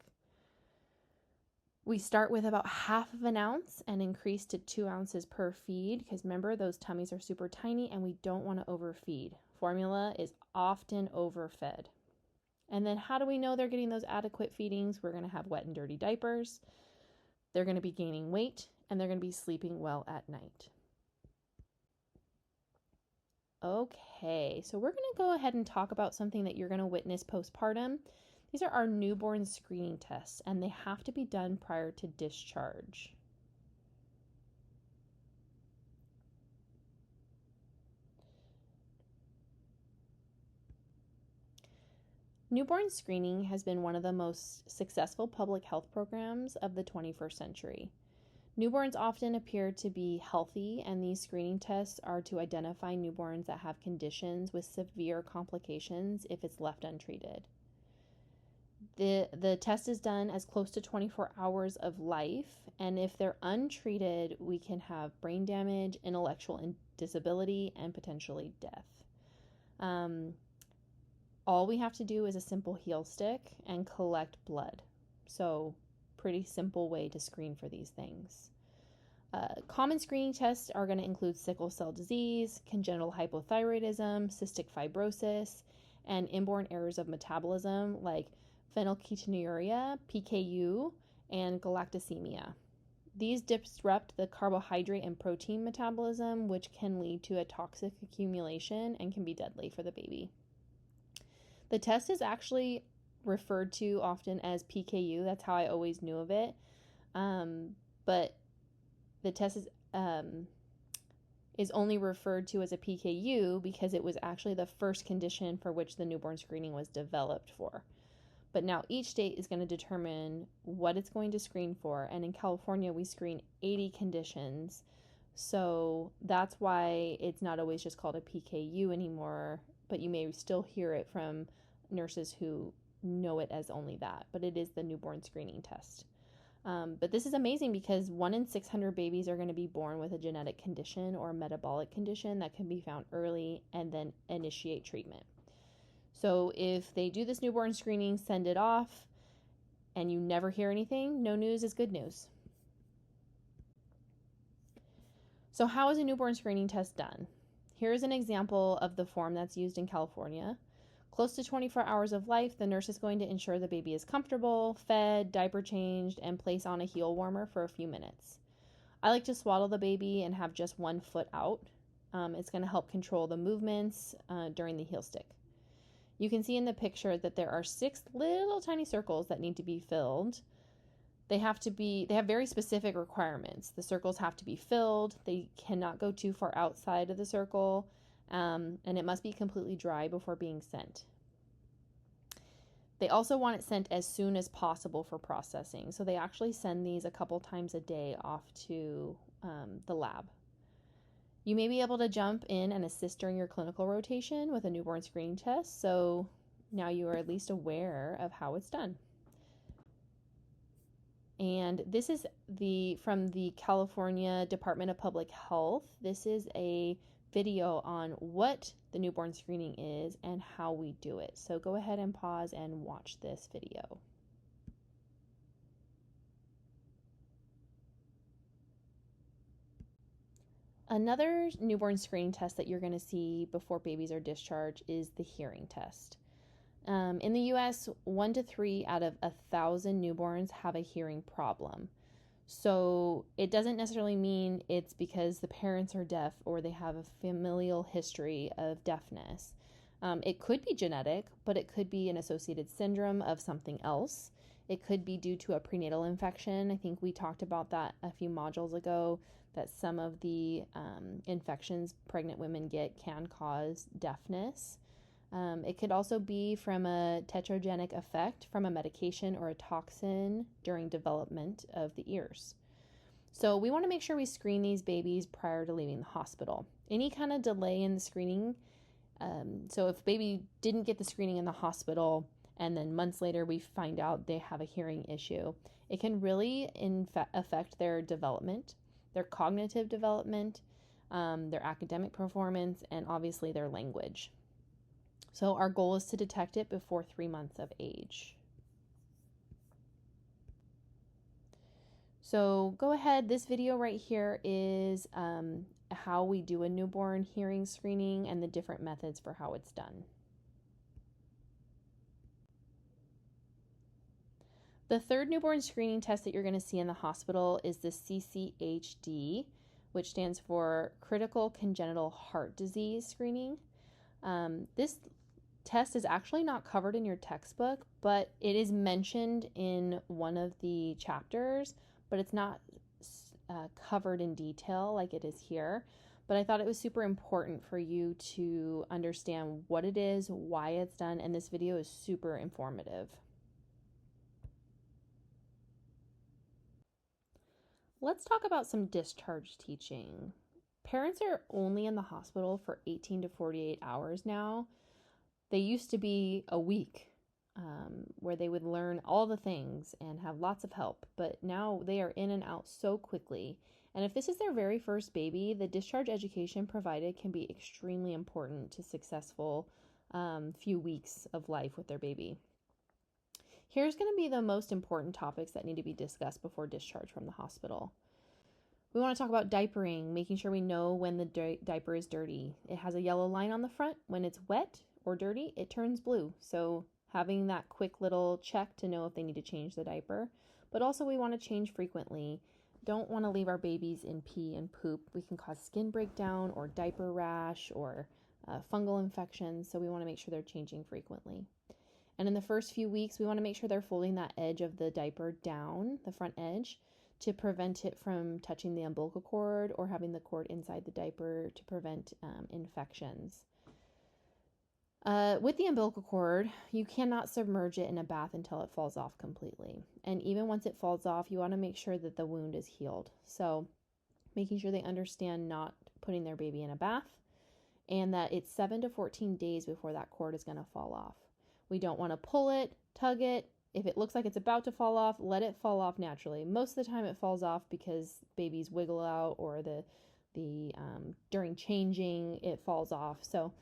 We start with about half of an ounce and increase to 2 ounces per feed, because remember, those tummies are super tiny and we don't want to overfeed. Formula is often overfed. And then how do we know they're getting those adequate feedings? We're going to have wet and dirty diapers. They're going to be gaining weight, and they're going to be sleeping well at night. Okay, so we're going to go ahead and talk about something that you're going to witness postpartum. These are our newborn screening tests, and they have to be done prior to discharge. Newborn screening has been one of the most successful public health programs of the 21st century. Newborns often appear to be healthy, and these screening tests are to identify newborns that have conditions with severe complications if it's left untreated. The test is done as close to 24 hours of life, and if they're untreated, we can have brain damage, intellectual disability, and potentially death. All we have to do is a simple heel stick and collect blood. So pretty simple way to screen for these things. Common screening tests are going to include sickle cell disease, congenital hypothyroidism, cystic fibrosis, and inborn errors of metabolism like phenylketonuria, PKU, and galactosemia. These disrupt the carbohydrate and protein metabolism, which can lead to a toxic accumulation and can be deadly for the baby. The test is actually referred to often as PKU. That's how I always knew of it. But the test is only referred to as a PKU because it was actually the first condition for which the newborn screening was developed for. But now each state is going to determine what it's going to screen for. And in California, we screen 80 conditions. So that's why it's not always just called a PKU anymore, but you may still hear it from nurses who know it as only that. But it is the newborn screening test. But this is amazing because 1 in 600 babies are going to be born with a genetic condition or a metabolic condition that can be found early and then initiate treatment. So if they do this newborn screening, send it off, and you never hear anything, no news is good news. So how is a newborn screening test done? Here's an example of the form that's used in California. Close to 24 hours of life, the nurse is going to ensure the baby is comfortable, fed, diaper changed, and place on a heel warmer for a few minutes. I like to swaddle the baby and have just 1 foot out. It's going to help control the movements during the heel stick. You can see in the picture that there are 6 little tiny circles that need to be filled. They have very specific requirements. The circles have to be filled. They cannot go too far outside of the circle, and it must be completely dry before being sent. They also want it sent as soon as possible for processing. So they actually send these a couple times a day off to the lab. You may be able to jump in and assist during your clinical rotation with a newborn screening test, so now you are at least aware of how it's done. And this is from the California Department of Public Health. This is a video on what the newborn screening is and how we do it. So go ahead and pause and watch this video. Another newborn screening test that you're going to see before babies are discharged is the hearing test. In the U.S., 1 to 3 out of 1,000 newborns have a hearing problem. So it doesn't necessarily mean it's because the parents are deaf or they have a familial history of deafness. It could be genetic, but it could be an associated syndrome of something else. It could be due to a prenatal infection. I think we talked about that a few modules ago, that some of the infections pregnant women get can cause deafness. It could also be from a teratogenic effect from a medication or a toxin during development of the ears. So we want to make sure we screen these babies prior to leaving the hospital. Any kind of delay in the screening, so if baby didn't get the screening in the hospital and then months later we find out they have a hearing issue, it can really affect their development, their cognitive development, their academic performance, and obviously their language. So our goal is to detect it before 3 months of age. So go ahead, this video right here is how we do a newborn hearing screening and the different methods for how it's done. The third newborn screening test that you're going to see in the hospital is the CCHD, which stands for Critical Congenital Heart Disease Screening. This test is actually not covered in your textbook, but it is mentioned in one of the chapters, but it's not covered in detail like it is here. But I thought it was super important for you to understand what it is, why it's done, and this video is super informative. Let's talk about some discharge teaching. Parents are only in the hospital for 18 to 48 hours now. They used to be a week where they would learn all the things and have lots of help, but now they are in and out so quickly. And if this is their very first baby, the discharge education provided can be extremely important to successful few weeks of life with their baby. Here's going to be the most important topics that need to be discussed before discharge from the hospital. We want to talk about diapering, making sure we know when the diaper is dirty. It has a yellow line on the front. When it's wet or dirty, it turns blue. So having that quick little check to know if they need to change the diaper. But also we want to change frequently. don't want to leave our babies in pee and poop. We can cause skin breakdown or diaper rash or fungal infections, so we want to make sure they're changing frequently. And in the first few weeks, we want to make sure they're folding that edge of the diaper down, the front edge, to prevent it from touching the umbilical cord or having the cord inside the diaper to prevent infections. With the umbilical cord, you cannot submerge it in a bath until it falls off completely. And even once it falls off, you want to make sure that the wound is healed. So making sure they understand not putting their baby in a bath and that it's 7 to 14 days before that cord is going to fall off. We don't want to pull it, tug it. If it looks like it's about to fall off, let it fall off naturally. Most of the time it falls off because babies wiggle out or during changing it falls off. So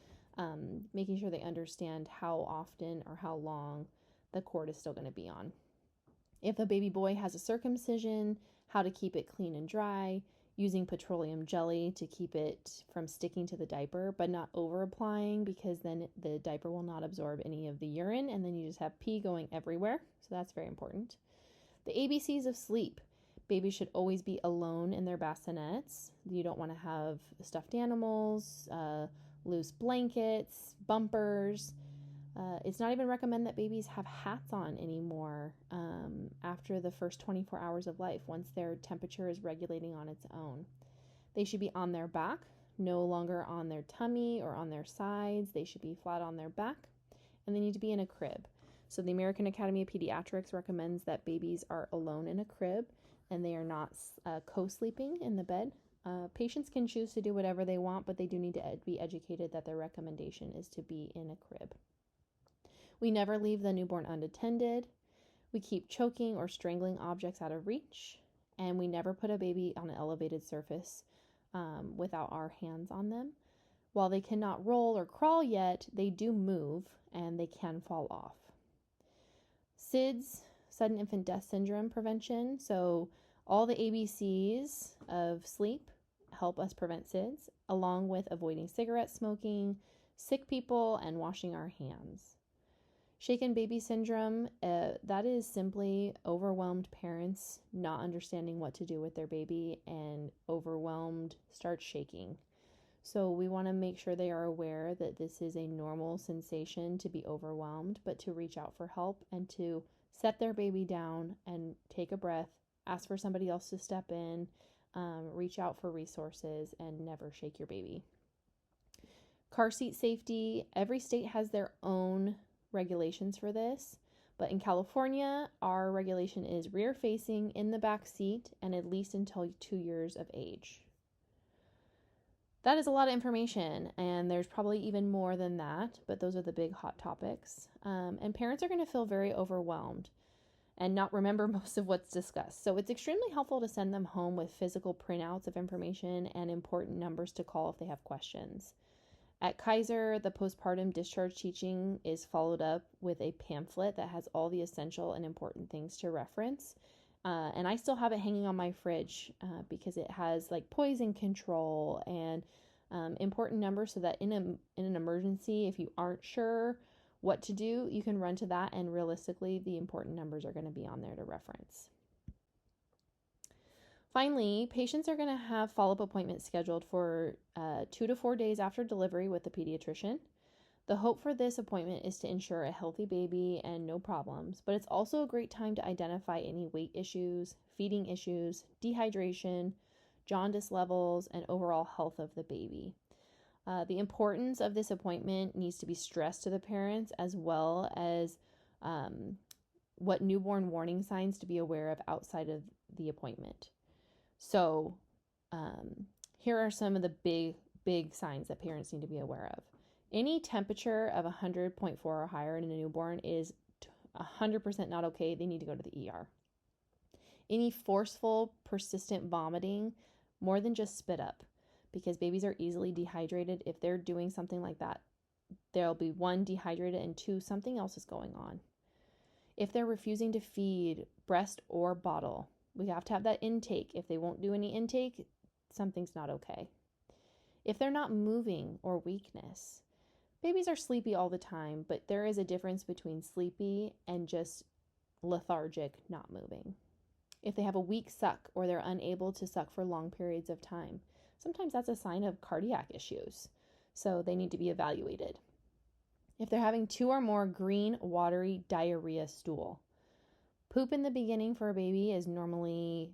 making sure they understand how often or how long the cord is still going to be on. If a baby boy has a circumcision, how to keep it clean and dry, using petroleum jelly to keep it from sticking to the diaper, but not over applying because then the diaper will not absorb any of the urine and then you just have pee going everywhere. So that's very important. The ABCs of sleep. Babies should always be alone in their bassinets. You don't want to have stuffed animals, loose blankets, bumpers. It's not even recommended that babies have hats on anymore after the first 24 hours of life, once their temperature is regulating on its own. They should be on their back, no longer on their tummy or on their sides. They should be flat on their back, and they need to be in a crib. So the American Academy of Pediatrics recommends that babies are alone in a crib and they are not co-sleeping in the bed. Patients can choose to do whatever they want, but they do need to be educated that their recommendation is to be in a crib. We never leave the newborn unattended. We keep choking or strangling objects out of reach. And we never put a baby on an elevated surface without our hands on them. While they cannot roll or crawl yet, they do move and they can fall off. SIDS, sudden infant death syndrome prevention. So all the ABCs of sleep help us prevent SIDS, along with avoiding cigarette smoking, sick people, and washing our hands. Shaken baby syndrome, that is simply overwhelmed parents not understanding what to do with their baby and overwhelmed start shaking. So we want to make sure they are aware that this is a normal sensation to be overwhelmed, but to reach out for help and to set their baby down and take a breath, ask for somebody else to step in, reach out for resources, and never shake your baby. Car seat safety, every state has their own regulations for this, but in California, our regulation is rear facing in the back seat and at least until 2 years of age. That is a lot of information, and there's probably even more than that, but those are the big hot topics. And parents are going to feel very overwhelmed and not remember most of what's discussed. So it's extremely helpful to send them home with physical printouts of information and important numbers to call if they have questions. At Kaiser, the postpartum discharge teaching is followed up with a pamphlet that has all the essential and important things to reference. And I still have it hanging on my fridge because it has like poison control and important numbers so that in an emergency, if you aren't sure what to do, you can run to that, and realistically, the important numbers are going to be on there to reference. Finally, patients are going to have follow-up appointments scheduled for 2 to 4 days after delivery with the pediatrician. The hope for this appointment is to ensure a healthy baby and no problems, but it's also a great time to identify any weight issues, feeding issues, dehydration, jaundice levels, and overall health of the baby. The importance of this appointment needs to be stressed to the parents, as well as what newborn warning signs to be aware of outside of the appointment. So here are some of the big signs that parents need to be aware of. Any temperature of 100.4 or higher in a newborn is 100% not okay. They need to go to the ER. Any forceful, persistent vomiting, more than just spit up, because babies are easily dehydrated. If they're doing something like that, there'll be 1, dehydrated, and 2, something else is going on. If they're refusing to feed, breast or bottle, we have to have that intake. If they won't do any intake, something's not okay. If they're not moving or weakness, babies are sleepy all the time, but there is a difference between sleepy and just lethargic, not moving. If they have a weak suck or they're unable to suck for long periods of time, sometimes that's a sign of cardiac issues. So they need to be evaluated. If they're having 2 or more green, watery diarrhea stool. Poop in the beginning for a baby is normally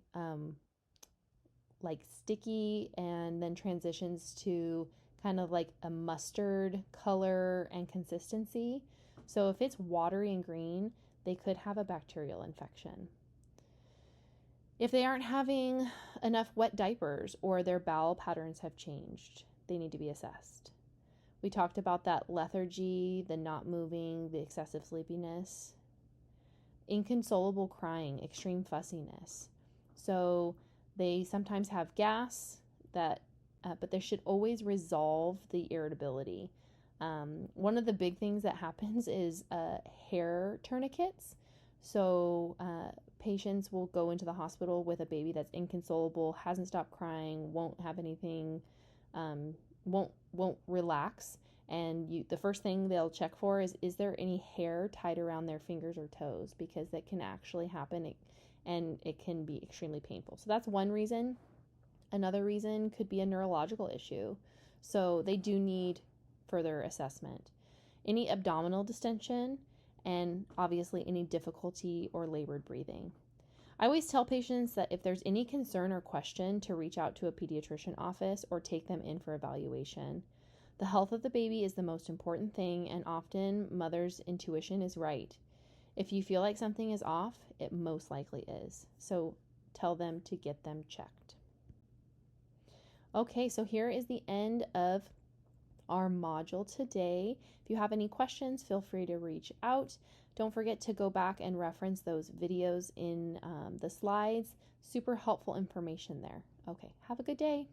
like sticky and then transitions to kind of like a mustard color and consistency. So if it's watery and green, they could have a bacterial infection. If they aren't having enough wet diapers or their bowel patterns have changed, they need to be assessed. We talked about that lethargy, the not moving, the excessive sleepiness, inconsolable crying, extreme fussiness. So they sometimes have gas but they should always resolve the irritability. One of the big things that happens is hair tourniquets. So patients will go into the hospital with a baby that's inconsolable, hasn't stopped crying, won't have anything, won't relax. And the first thing they'll check for is there any hair tied around their fingers or toes, because that can actually happen and it can be extremely painful. So that's one reason. Another reason could be a neurological issue. So they do need further assessment. Any abdominal distension, and obviously any difficulty or labored breathing. I always tell patients that if there's any concern or question, to reach out to a pediatrician office or take them in for evaluation. The health of the baby is the most important thing, and often mother's intuition is right. If you feel like something is off, it most likely is. So tell them to get them checked. Okay, so here is the end of our module today. If you have any questions, feel free to reach out. Don't forget to go back and reference those videos in the slides. Super helpful information there. Okay, have a good day.